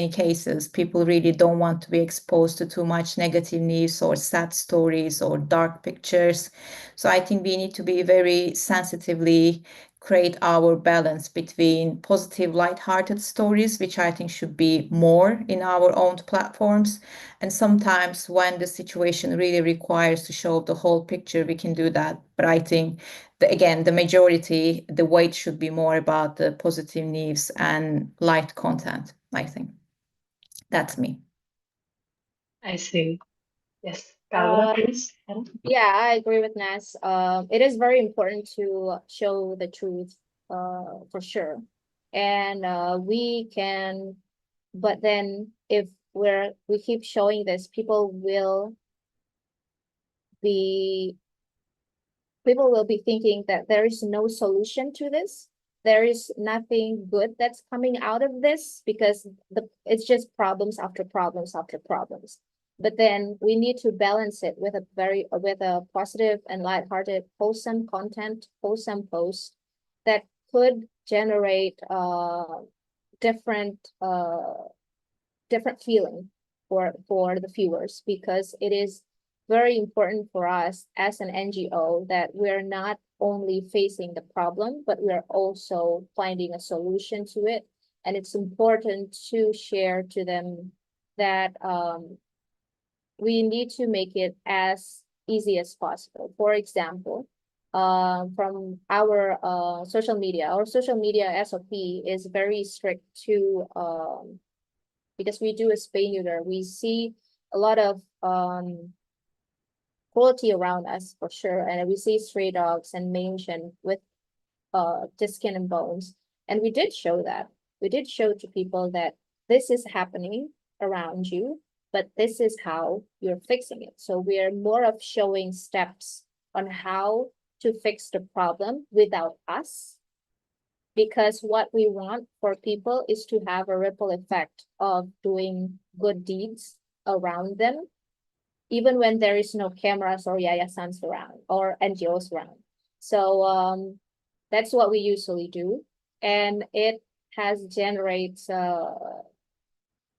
cases, people really don't want to be exposed to too much negative news or sad stories or dark pictures. So I think we need to be very sensitively create our balance between positive, light-hearted stories, which I think should be more in our own platforms. And sometimes when the situation really requires to show the whole picture, we can do that. But I think, again, the majority, the weight should be more about the positive news and light content, I think. That's me. I see. Yes, Agra, please. Yeah, I agree with Nas. It is very important to show the truth, for sure. And we can, but then if we keep showing this, people will be thinking that there is no solution to this. There is nothing good that's coming out of this, because it's just problems after problems after problems. But then we need to balance it with a positive and lighthearted, wholesome content, wholesome post that could generate different feeling for the viewers, because it is very important for us as an NGO that we're not only facing the problem, but we're also finding a solution to it. And it's important to share to them that we need to make it as easy as possible. For example, from our social media SOP is very strict to because we do a spay neuter. We see a lot of cruelty around us, for sure, and we see stray dogs and mange with just skin and bones. And we did show that. We did show to people that this is happening around you, but this is how you're fixing it. So we are more of showing steps on how to fix the problem without us, because what we want for people is to have a ripple effect of doing good deeds around them, even when there is no cameras or yayasans around or NGOs around. So that's what we usually do. And it generates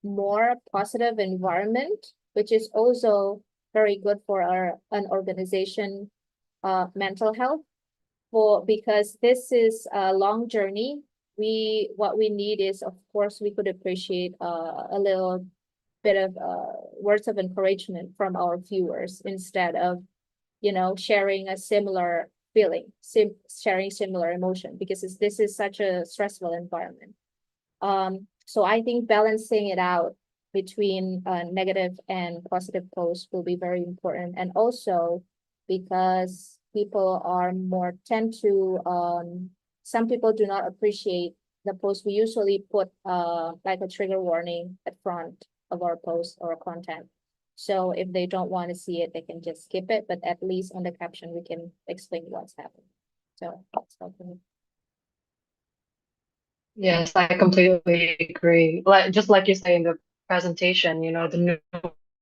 more positive environment, which is also very good for an organization mental health, because this is a long journey. What we need is, of course, we could appreciate a little bit of words of encouragement from our viewers, instead of sharing a similar feeling, sharing similar emotion, because this is such a stressful environment. So I think balancing it out between negative and positive posts will be very important. And also because people are more tend to, some people do not appreciate the post. We usually put like a trigger warning at front of our post or content. So if they don't want to see it, they can just skip it. But at least on the caption, we can explain what's happening. So that's all for me. Yes, I completely agree. Just like you say in the presentation, you know, the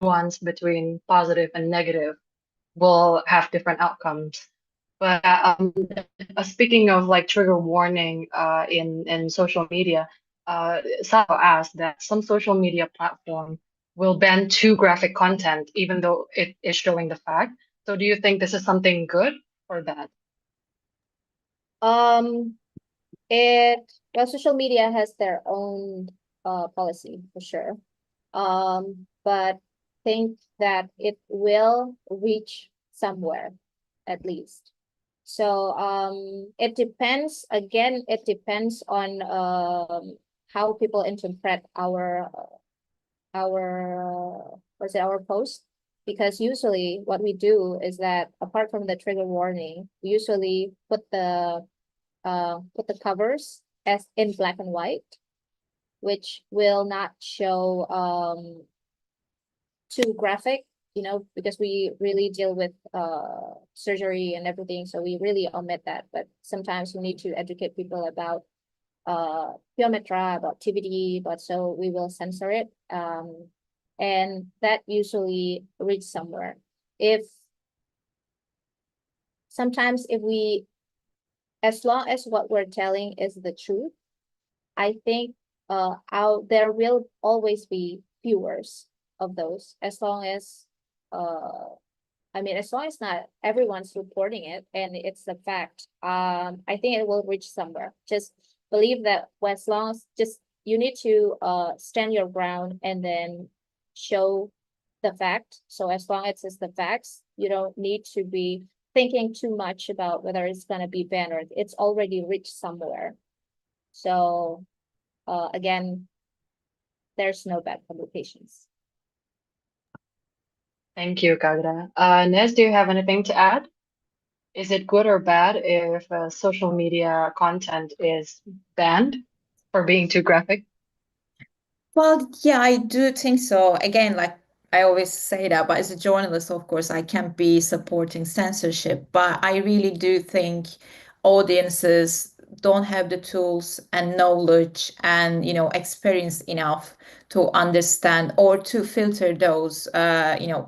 nuance between positive and negative will have different outcomes. But speaking of like trigger warning in social media, Sal asked that some social media platform will ban too graphic content even though it is showing the fact. So do you think this is something good or bad? Well, social media has their own policy for sure. But think that it will reach somewhere at least. So it depends, again, it depends on how people interpret our post. Because usually what we do is that apart from the trigger warning, we usually put the covers as in black and white, which will not show too graphic, you know, because we really deal with surgery and everything, so we really omit that. But sometimes we need to educate people about pyometra, about TBD, but so we will censor it. And that usually reach somewhere. Sometimes if we, as long as what we're telling is the truth, I think there will always be viewers of those, as long as as long as not everyone's reporting it and it's the fact. I think it will reach somewhere. Just believe that as long as just you need to stand your ground and then show the fact. So as long as it's the facts, you don't need to be thinking too much about whether it's going to be banned or it's already reached somewhere. So again, there's no bad publications. Thank you, Kagra. Nez, do you have anything to add? Is it good or bad if social media content is banned for being too graphic? Well, yeah, I do think so. Again, like I always say that, but as a journalist, of course, I can't be supporting censorship. But I really do think audiences don't have the tools and knowledge and, experience enough to understand or to filter those,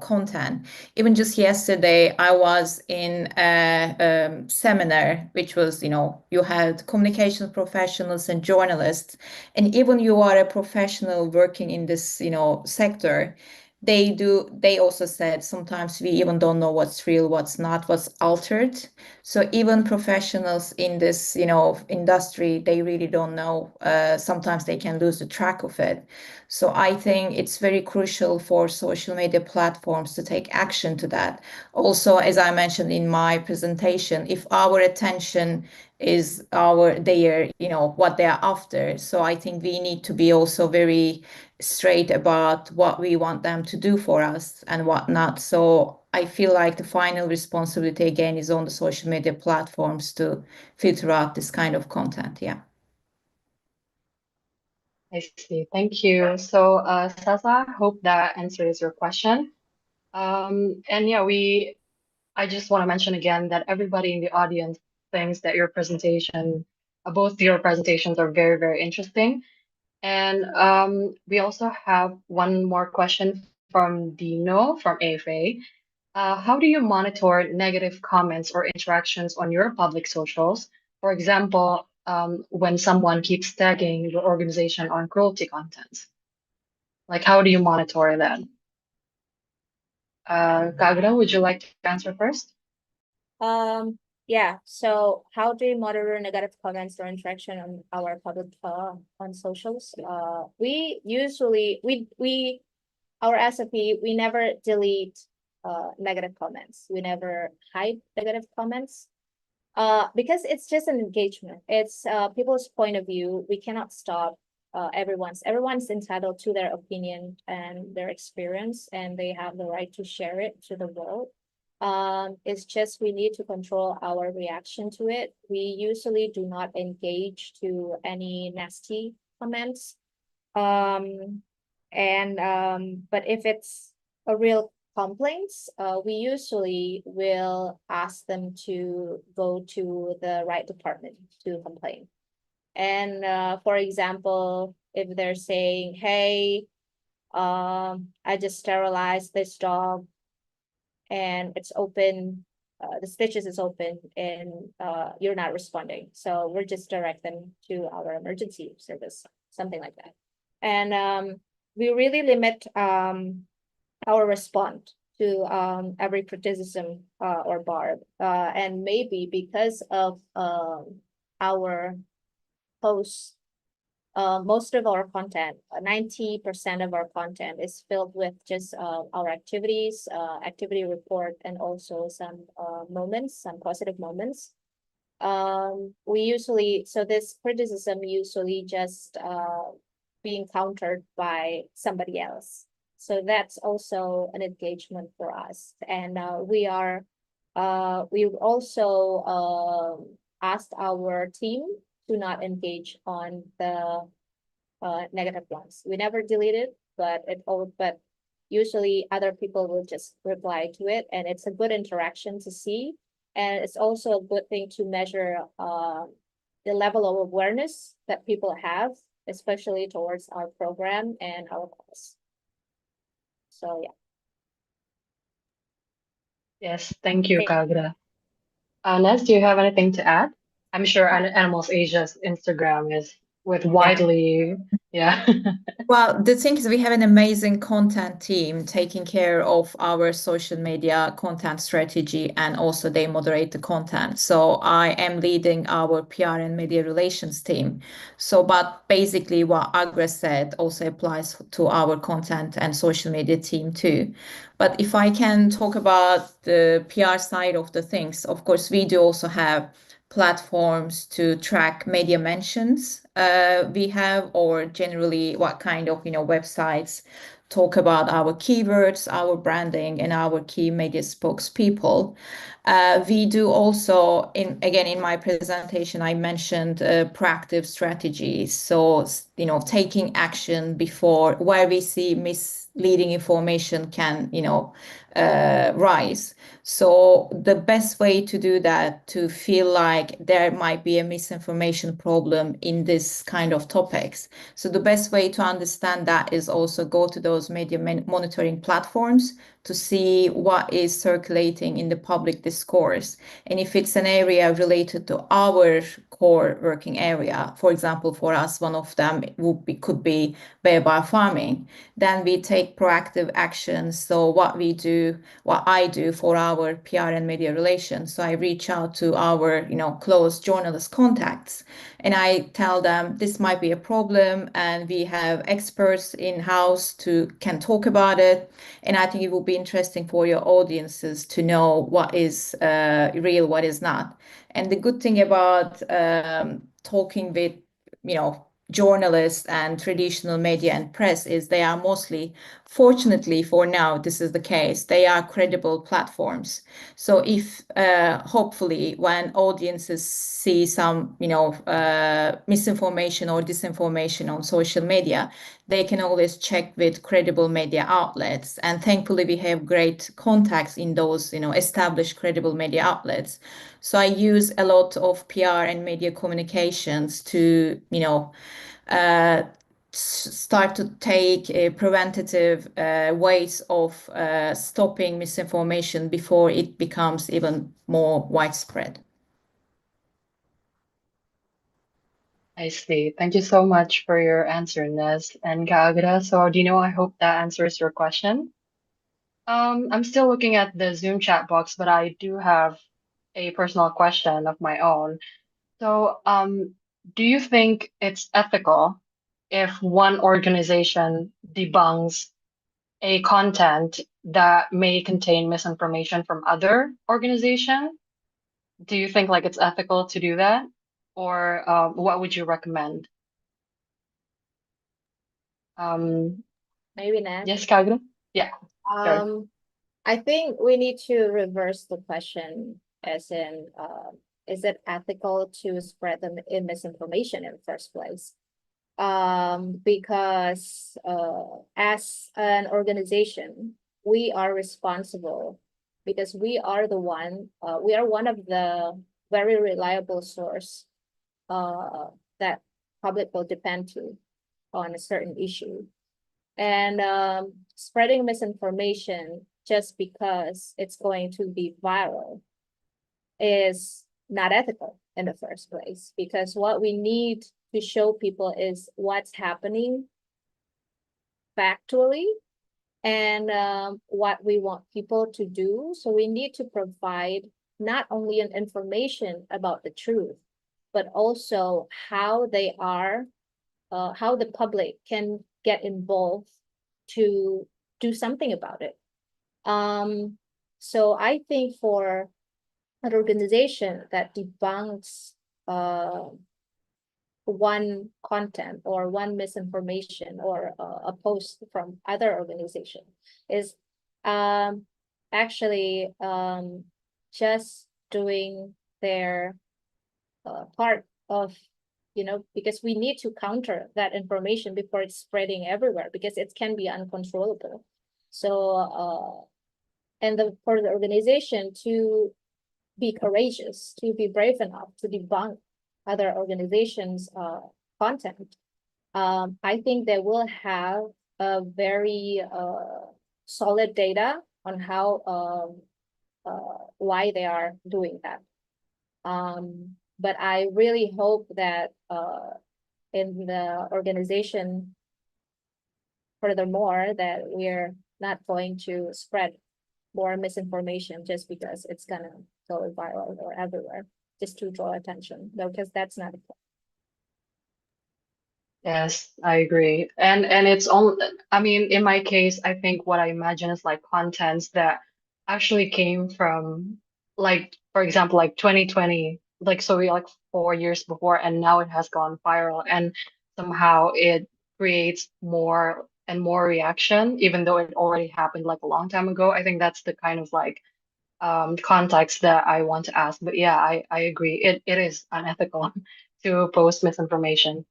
content. Even just yesterday, I was in a seminar, which was, you had communications professionals and journalists, and even you are a professional working in this, sector, they also said sometimes we even don't know what's real, what's not, what's altered. So even professionals in this, industry, they really don't know. Sometimes they can lose the track of it. So I think it's very crucial for social media platforms to take action to that. Also, as I mentioned in my presentation, if our attention is their, what they're after. So I think we need to be also very straight about what we want them to do for us and what not. So I feel like the final responsibility again is on the social media platforms to filter out this kind of content. Yeah. I see. Thank you. So, Sasa, hope that answers your question. And yeah, I just want to mention again that everybody in the audience thinks that both your presentations are very, very interesting. And we also have one more question from Dino from AfA. How do you monitor negative comments or interactions on your public socials? For example, when someone keeps tagging your organization on cruelty content, like how do you monitor that? Kagra, would you like to answer first? Yeah, so how do you monitor negative comments or interaction on our public on socials? We usually our SFP, we never delete negative comments. We never hide negative comments. Because it's just an engagement. It's people's point of view. We cannot stop everyone's entitled to their opinion and their experience, and they have the right to share it to the world. It's just we need to control our reaction to it. We usually do not engage to any nasty comments. But if it's a real complaints, we usually will ask them to go to the right department to complain. And for example, if they're saying, hey, I just sterilized this dog and it's open, the stitches is open, and you're not responding. So we're just direct them to our emergency service, something like that. And we really limit our response to every criticism or barb. And maybe because of our posts, most of our content, 90% of our content is filled with just our activities, activity report, and also some moments, some positive moments. So this criticism usually just being countered by somebody else. So that's also an engagement for us. And we've also asked our team to not engage on the negative ones. We never delete it, but usually other people will just reply to it, and it's a good interaction to see. And it's also a good thing to measure the level of awareness that people have, especially towards our program and our cause. So yeah. Yes, thank you, Kagra. Nez, do you have anything to add? I'm sure Animals Asia's Instagram is with widely, yeah. Well, the thing is, we have an amazing content team taking care of our social media content strategy, and also they moderate the content. So I am leading our PR and media relations team. So, but basically what Agra said also applies to our content and social media team too. But if I can talk about the PR side of the things, of course, we do also have platforms to track media mentions we have, or generally what kind of websites talk about our keywords, our branding, and our key media spokespeople. We do also, in my presentation, I mentioned proactive strategies. So, taking action before where we see misleading information can, rise. So the best way to do that, to feel like there might be a misinformation problem in this kind of topics. So the best way to understand that is also go to those media monitoring platforms to see what is circulating in the public discourse. And if it's an area related to our core working area, for example, for us, one of them could be bear farming, then we take proactive actions. So what I do for our PR and media relations. So I reach out to our, close journalist contacts, and I tell them this might be a problem, and we have experts in-house can talk about it. And I think it will be interesting for your audiences to know what is real, what is not. And the good thing about talking with, journalists and traditional media and press is they are mostly, fortunately for now, this is the case, they are credible platforms. So if hopefully when audiences see some, misinformation or disinformation on social media, they can always check with credible media outlets. And thankfully, we have great contacts in those, established credible media outlets. So I use a lot of PR and media communications to, start to take preventative ways of stopping misinformation before it becomes even more widespread. I see. Thank you so much for your answer, Nez and Kaagra. So, Dino, I hope that answers your question. I'm still looking at the Zoom chat box, but I do have a personal question of my own. So, do you think it's ethical if one organization debunks a content that may contain misinformation from other organization? Do you think like it's ethical to do that? Or what would you recommend? Maybe Naz. Yes, Kagura? Yeah, sure. I think we need to reverse the question as in, is it ethical to spread the misinformation in the first place? Because as an organization, we are responsible because we are one of the very reliable source that public will depend to on a certain issue. And spreading misinformation just because it's going to be viral is not ethical in the first place, because what we need to show people is what's happening factually and what we want people to do. So we need to provide not only an information about the truth, but also how they are, how the public can get involved to do something about it. So I think for an organization that debunks one content or one misinformation or a post from other organization is actually just doing their part of, because we need to counter that information before it's spreading everywhere, because it can be uncontrollable. So and for the organization to be courageous, to be brave enough to debunk other organizations' content, I think they will have a very solid data on how why they are doing that. But I really hope that in the organization, furthermore, that we're not going to spread more misinformation just because it's gonna go viral or everywhere, just to draw attention, because that's not. Yes, I agree. And it's only, I mean, in my case, I think what I imagine is like contents that actually came from, like, for example, like 2020, like so we like 4 years before, and now it has gone viral, and somehow it creates more and more reaction, even though it already happened like a long time ago. I think that's the kind of like context that I want to ask. But yeah, I agree. It is unethical to post misinformation.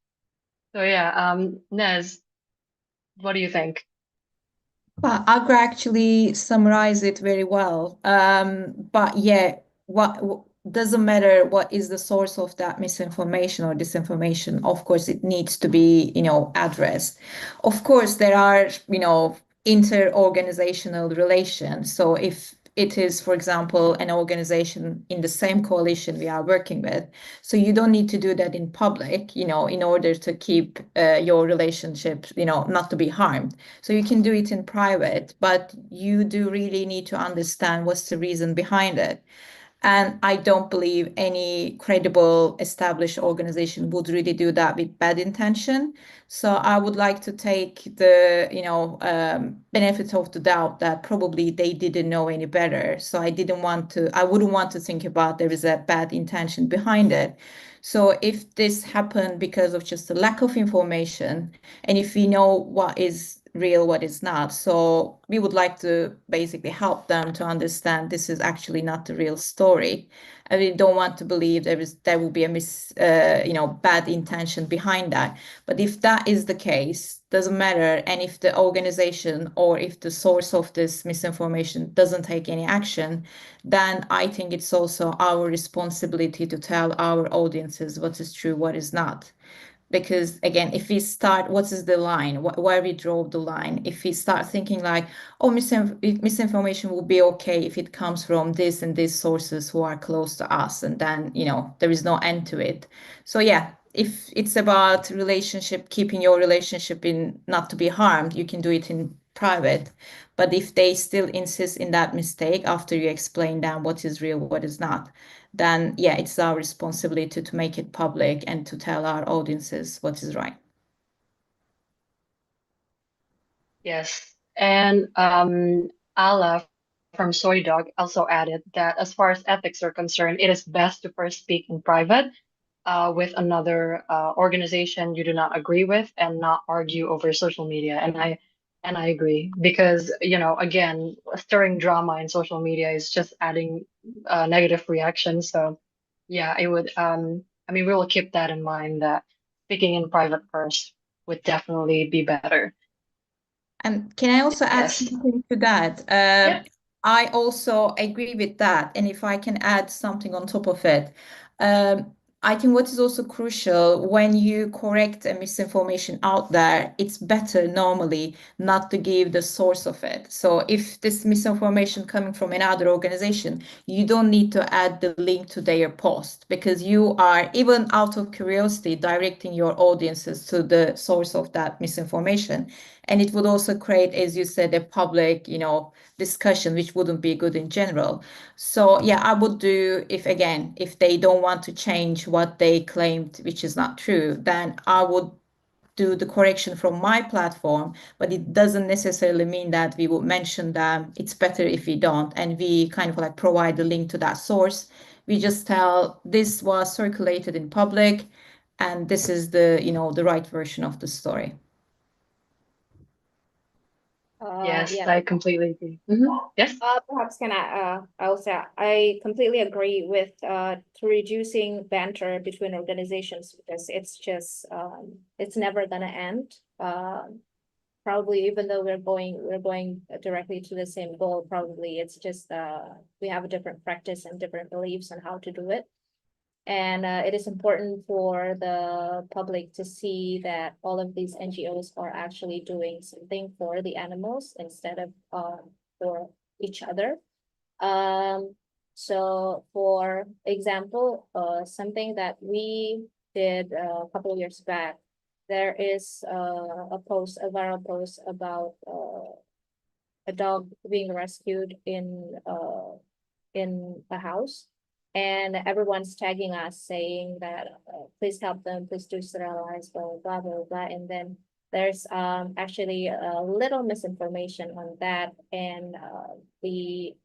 So yeah, Nez, what do you think? Well, Agra actually summarized it very well. But yeah, doesn't matter what is the source of that misinformation or disinformation. Of course, it needs to be, addressed. Of course, there are, inter-organizational relations. So if it is, for example, an organization in the same coalition we are working with, so you don't need to do that in public, in order to keep your relationship, not to be harmed. So you can do it in private, but you do really need to understand what's the reason behind it. And I don't believe any credible established organization would really do that with bad intention. So I would like to take the, benefit of the doubt that probably they didn't know any better. So I wouldn't want to think about there is a bad intention behind it. So if this happened because of just a lack of information, and if we know what is real, what is not. So we would like to basically help them to understand this is actually not the real story. And we don't want to believe there will be a bad intention behind that. But if that is the case, doesn't matter. And if the organization or if the source of this misinformation doesn't take any action, then I think it's also our responsibility to tell our audiences what is true, what is not. Because again, if we start, what is the line, where we draw the line? If we start thinking like, oh, misinformation will be okay if it comes from this and these sources who are close to us, and then there is no end to it. So yeah, if it's about relationship, keeping your relationship in not to be harmed, you can do it in private. But if they still insist in that mistake after you explain them what is real, what is not, then yeah, it's our responsibility to make it public and to tell our audiences what is right. Yes. And Ala, from Soy Dog also added that as far as ethics are concerned, it is best to first speak in private with another organization you do not agree with and not argue over social media. And I agree because, you know, again, stirring drama in social media is just adding negative reactions. So yeah, it would I mean, we will keep that in mind that speaking in private first would definitely be better. And can I also add Yes. something to that? Yep. I also agree with that. And if I can add something on top of it, I think what is also crucial when you correct a misinformation out there, it's better normally not to give the source of it. So if this misinformation coming from another organization, you don't need to add the link to their post because you are, even out of curiosity, directing your audiences to the source of that misinformation. And it would also create, as you said, a public, discussion, which wouldn't be good in general. So yeah, I would do, if they don't want to change what they claimed, which is not true, then I would do the correction from my platform, but it doesn't necessarily mean that we would mention them. It's better if we don't, and we kind of like provide the link to that source. We just tell this was circulated in public, and this is the right version of the story. Yes, Yeah. I completely agree. Yes. Perhaps can I also I completely agree with to reducing banter between organizations because it's just it's never gonna end. Probably even though we're going directly to the same goal, probably it's just we have a different practice and different beliefs on how to do it. And it is important for the public to see that all of these NGOs are actually doing something for the animals instead of for each other. So for example, something that we did a couple of years back, there is a viral post about a dog being rescued in a house. And everyone's tagging us saying that please help them, please do sterilize, blah, blah, blah, blah. And then there's actually a little misinformation on that. And the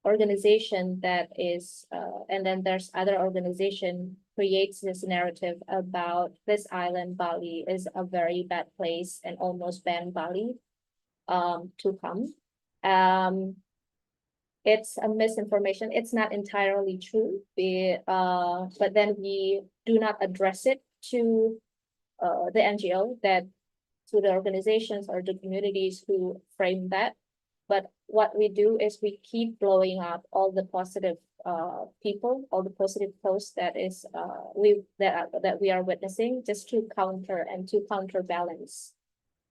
organization that is, and then there's other organization creates this narrative about this island, Bali, is a very bad place and almost ban Bali to come. It's a misinformation. It's not entirely true, but then we do not address it to the NGO, to the organizations or the communities who frame that. But what we do is we keep blowing up all the positive people, all the positive posts that we are witnessing, just to counter and to counterbalance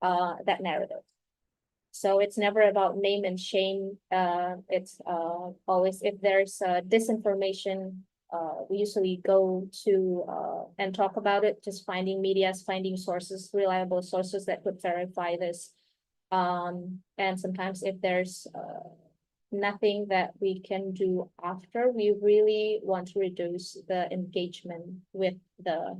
that narrative. So it's never about name and shame. It's always, if there's disinformation, we usually go to and talk about it, just finding medias, finding sources, reliable sources that could verify this. And sometimes if there's nothing that we can do after, we really want to reduce the engagement with the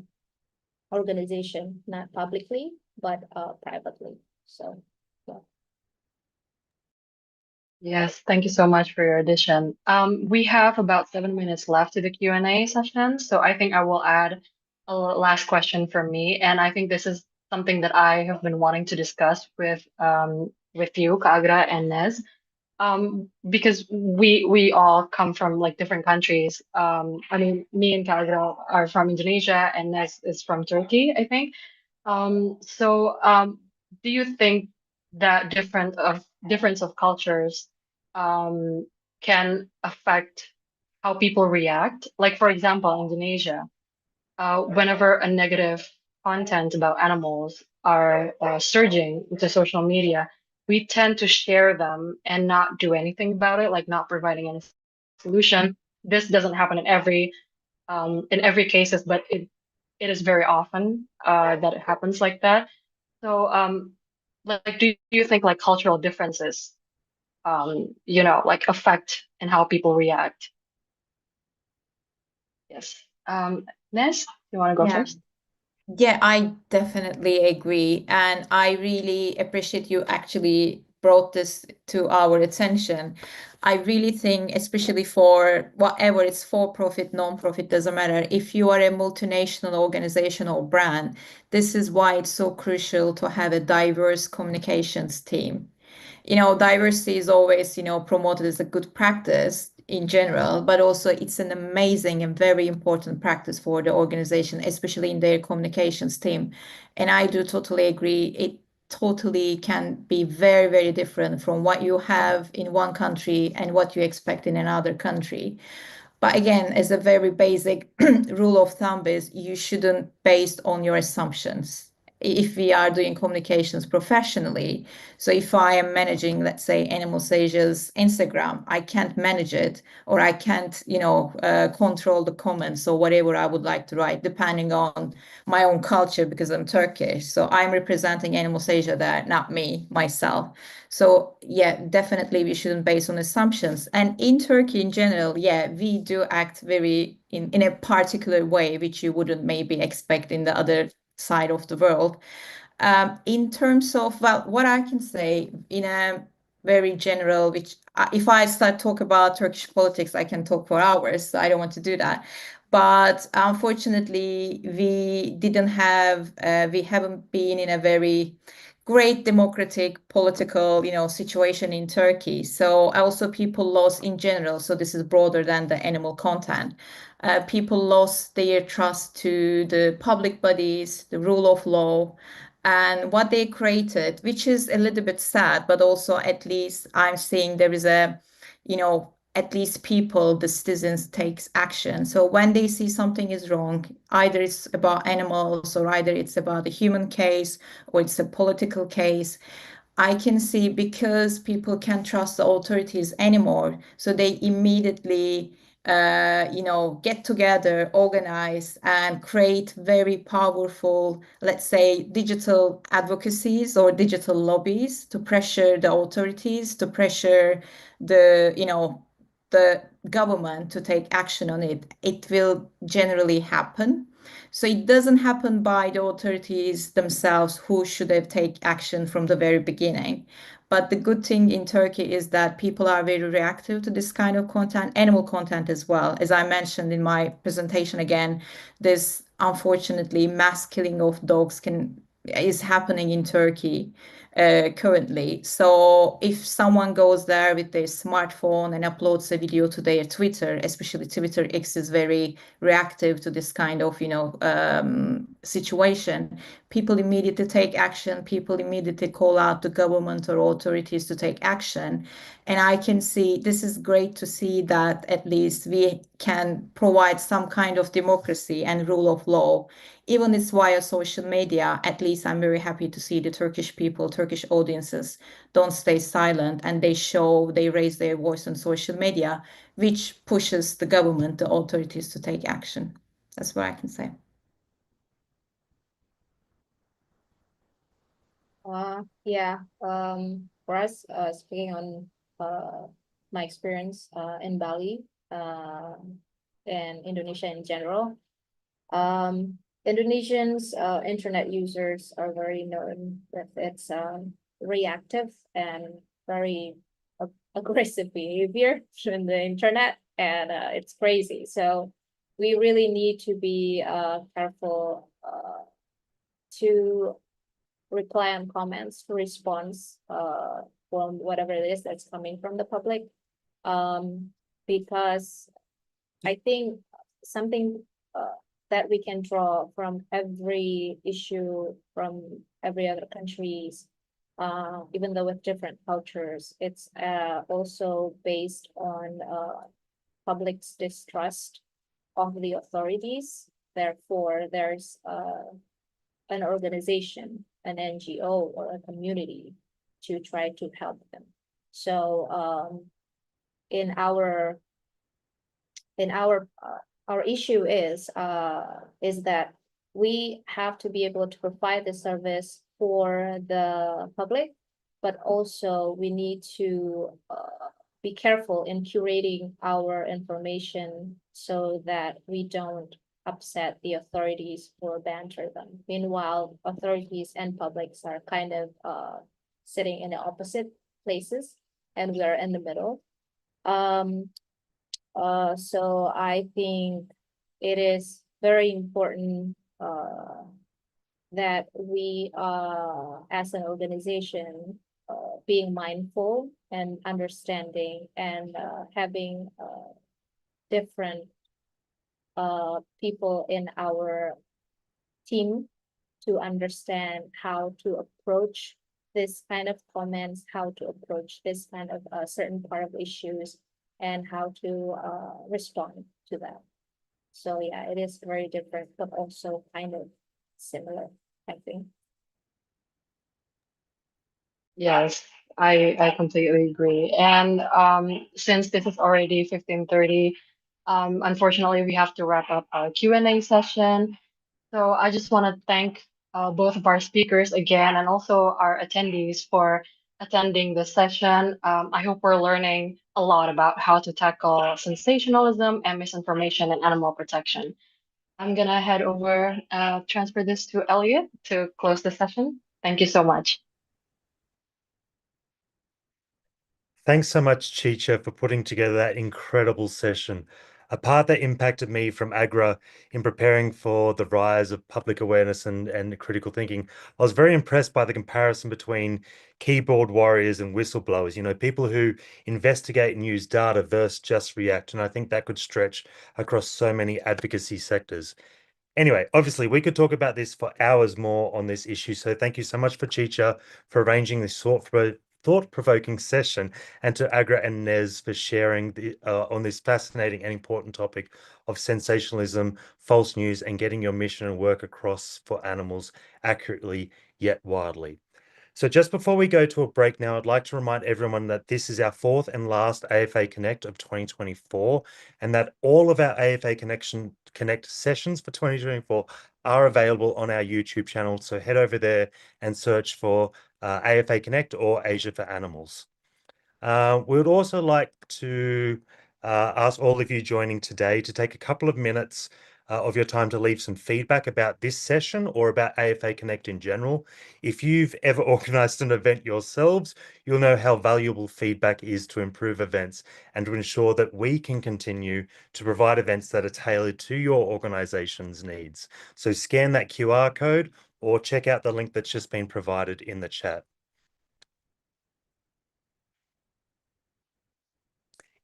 organization, not publicly, but privately. So, yeah. Yes, thank you so much for your addition. We have about 7 minutes left to the Q&A session, so I think I will add a last question from me, and I think this is something that I have been wanting to discuss with you, Agra and Nez, because we all come from like different countries. I mean, me and Agra are from Indonesia, and Nez is from Turkey, I think. Do you think that difference of cultures can affect how people react? Like, for example, Indonesia, whenever a negative content about animals are surging into social media, we tend to share them and not do anything about it, like not providing any solution. This doesn't happen in every cases, but it is very often that it happens like that. So, like, do you think like cultural differences, like affect in how people react? Yes. Nes, you want to go Yeah. first? Yeah, I definitely agree. And I really appreciate you actually brought this to our attention. I really think, especially for whatever it's for-profit, non-profit, doesn't matter. If you are a multinational organization or brand, this is why it's so crucial to have a diverse communications team. Diversity is always, promoted as a good practice in general, but also it's an amazing and very important practice for the organization, especially in their communications team. And I do totally agree. It totally can be very, very different from what you have in one country and what you expect in another country. But again, as a very basic rule of thumb is you shouldn't based on your assumptions. If we are doing communications professionally, so if I am managing, let's say, Animals Asia's Instagram, I can't manage it, or I can't, control the comments or whatever I would like to write, depending on my own culture, because I'm Turkish. So I'm representing Animals Asia there, not me, myself. So yeah, definitely we shouldn't base on assumptions. And in Turkey in general, yeah, we do act very in a particular way, which you wouldn't maybe expect in the other side of the world. In terms of, well, what I can say in a very general, which if I start talk about Turkish politics, I can talk for hours. So I don't want to do that. But unfortunately, we haven't been in a very great democratic political, situation in Turkey. So also people lost in general. So this is broader than the animal content. People lost their trust to the public bodies, the rule of law, and what they created, which is a little bit sad, but also at least I'm seeing there is at least people, the citizens takes action. So when they see something is wrong, either it's about animals or either it's about a human case or it's a political case, I can see because people can't trust the authorities anymore. So they immediately, get together, organize, and create very powerful, let's say, digital advocacies or digital lobbies to pressure the authorities, to pressure the government to take action on it. It will generally happen. So it doesn't happen by the authorities themselves who should have taken action from the very beginning. But the good thing in Turkey is that people are very reactive to this kind of content, animal content as well. As I mentioned in my presentation again, this unfortunately mass killing of dogs is happening in Turkey currently. So if someone goes there with their smartphone and uploads a video to their Twitter, especially Twitter X is very reactive to this kind of, situation, people immediately take action. People immediately call out the government or authorities to take action. And I can see this is great to see that at least we can provide some kind of democracy and rule of law even it's via social media. At least I'm very happy to see the Turkish people, Turkish audiences don't stay silent and they raise their voice on social media, which pushes the government, the authorities to take action. That's what I can say. Yeah, for us, speaking on my experience in Bali and Indonesia in general, Indonesians internet users are very known with its reactive and very aggressive behavior in the internet, and it's crazy. So we really need to be careful to reply on comments, response from whatever it is that's coming from the public, because I think something that we can draw from every issue from every other countries, even though with different cultures, it's also based on public's distrust of the authorities. Therefore, there's an organization, an NGO, or a community to try to help them. So in our issue is that we have to be able to provide the service for the public, but also we need to be careful in curating our information so that we don't upset the authorities or banter them. Meanwhile, authorities and publics are kind of sitting in the opposite places, and we are in the middle. So I think it is very important that we, as an organization, being mindful and understanding and having different people in our team to understand how to approach this kind of comments, how to approach this kind of certain part of issues, and how to respond to that. So yeah, it is very different, but also kind of similar, I think. Yes, I completely agree. And since this is already 15:30, unfortunately we have to wrap up our Q&A session. So I just want to thank both of our speakers again and also our attendees for attending this session. I hope we're learning a lot about how to tackle sensationalism and misinformation in animal protection. I'm gonna head over, transfer this to Elliot to close the session. Thank you so much. Thanks so much, Chicha, for putting together that incredible session. A part that impacted me from Agra in preparing for the rise of public awareness and critical thinking, I was very impressed by the comparison between keyboard warriors and whistleblowers, people who investigate and use data versus just react. And I think that could stretch across so many advocacy sectors. Anyway, obviously, we could talk about this for hours more on this issue. So thank you so much for Chicha for arranging this thought-provoking session, and to Agra and Nez for sharing on this fascinating and important topic of sensationalism, false news, and getting your mission and work across for animals accurately yet widely. So just before we go to a break now, I'd like to remind everyone that this is our fourth and last AfA Connect of 2024, and that all of our AfA Connect sessions for 2024 are available on our YouTube channel. So head over there and search for AfA Connect or Asia for Animals. We would also like to ask all of you joining today to take a couple of minutes of your time to leave some feedback about this session or about AfA Connect in general. If you've ever organized an event yourselves, you'll know how valuable feedback is to improve events and to ensure that we can continue to provide events that are tailored to your organization's needs. So scan that QR code or check out the link that's just been provided in the chat.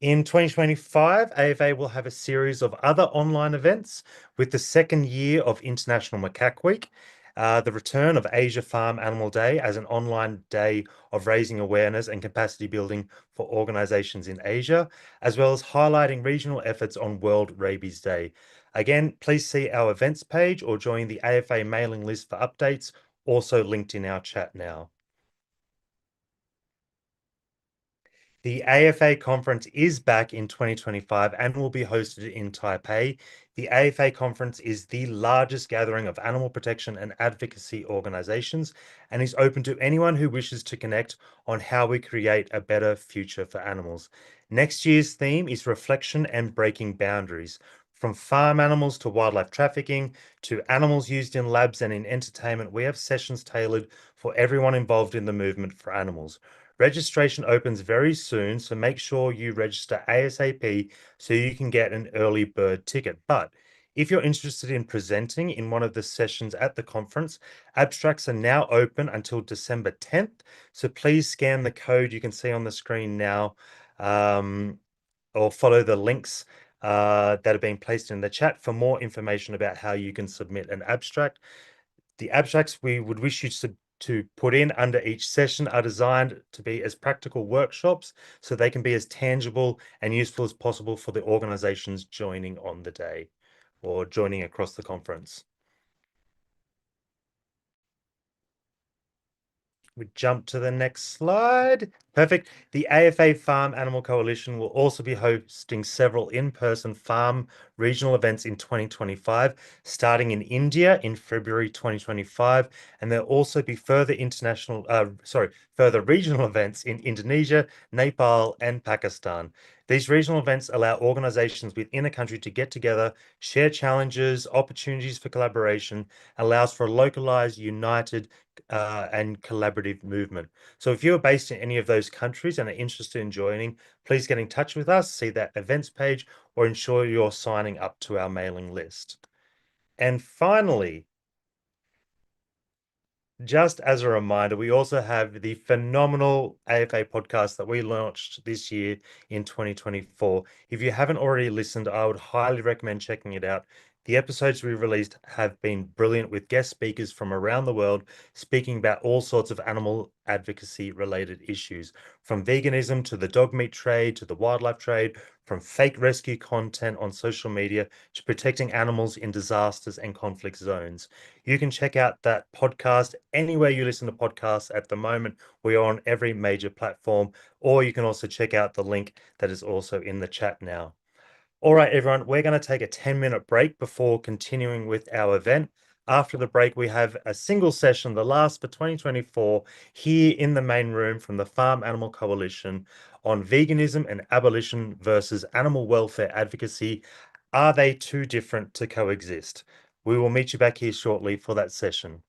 In 2025, AfA will have a series of other online events with the second year of International Macaque Week, the return of Asia Farm Animal Day as an online day of raising awareness and capacity building for organizations in Asia, as well as highlighting regional efforts on World Rabies Day. Again, please see our events page or join the AfA mailing list for updates, also linked in our chat now. The AfA conference is back in 2025 and will be hosted in Taipei. The AfA conference is the largest gathering of animal protection and advocacy organizations and is open to anyone who wishes to connect on how we create a better future for animals. Next year's theme is reflection and breaking boundaries. From farm animals to wildlife trafficking to animals used in labs and in entertainment, we have sessions tailored for everyone involved in the movement for animals. Registration opens very soon, so make sure you register ASAP so you can get an early bird ticket. But if you're interested in presenting in one of the sessions at the conference, abstracts are now open until December 10th. So please scan the code you can see on the screen now, or follow the links that are being placed in the chat for more information about how you can submit an abstract. The abstracts we would wish you to put in under each session are designed to be as practical workshops so they can be as tangible and useful as possible for the organizations joining on the day or joining across the conference. We jump to the next slide. Perfect. The AfA Farm Animal Coalition will also be hosting several in-person farm regional events in 2025, starting in India in February 2025, and there'll also be further regional events in Indonesia, Nepal, and Pakistan. These regional events allow organizations within a country to get together, share challenges, opportunities for collaboration, allows for a localized, united, and collaborative movement. So if you're based in any of those those countries and are interested in joining, please get in touch with us, see that events page, or ensure you're signing up to our mailing list. And finally, just as a reminder, we also have the phenomenal AfA podcast that we launched this year in 2024. If you haven't already listened, I would highly recommend checking it out. The episodes we released have been brilliant, with guest speakers from around the world speaking about all sorts of animal advocacy related issues, from veganism to the dog meat trade to the wildlife trade, from fake rescue content on social media to protecting animals in disasters and conflict zones. You can check out that podcast anywhere you listen to podcasts at the moment. We are on every major platform, or you can also check out the link that is also in the chat now. All right, everyone, we're going to take a 10-minute break before continuing with our event. After the break, we have a single session, the last for 2024, here in the main room from the Farm Animal Coalition on veganism and abolition versus animal welfare advocacy. Are they too different to coexist? We will meet you back here shortly for that session.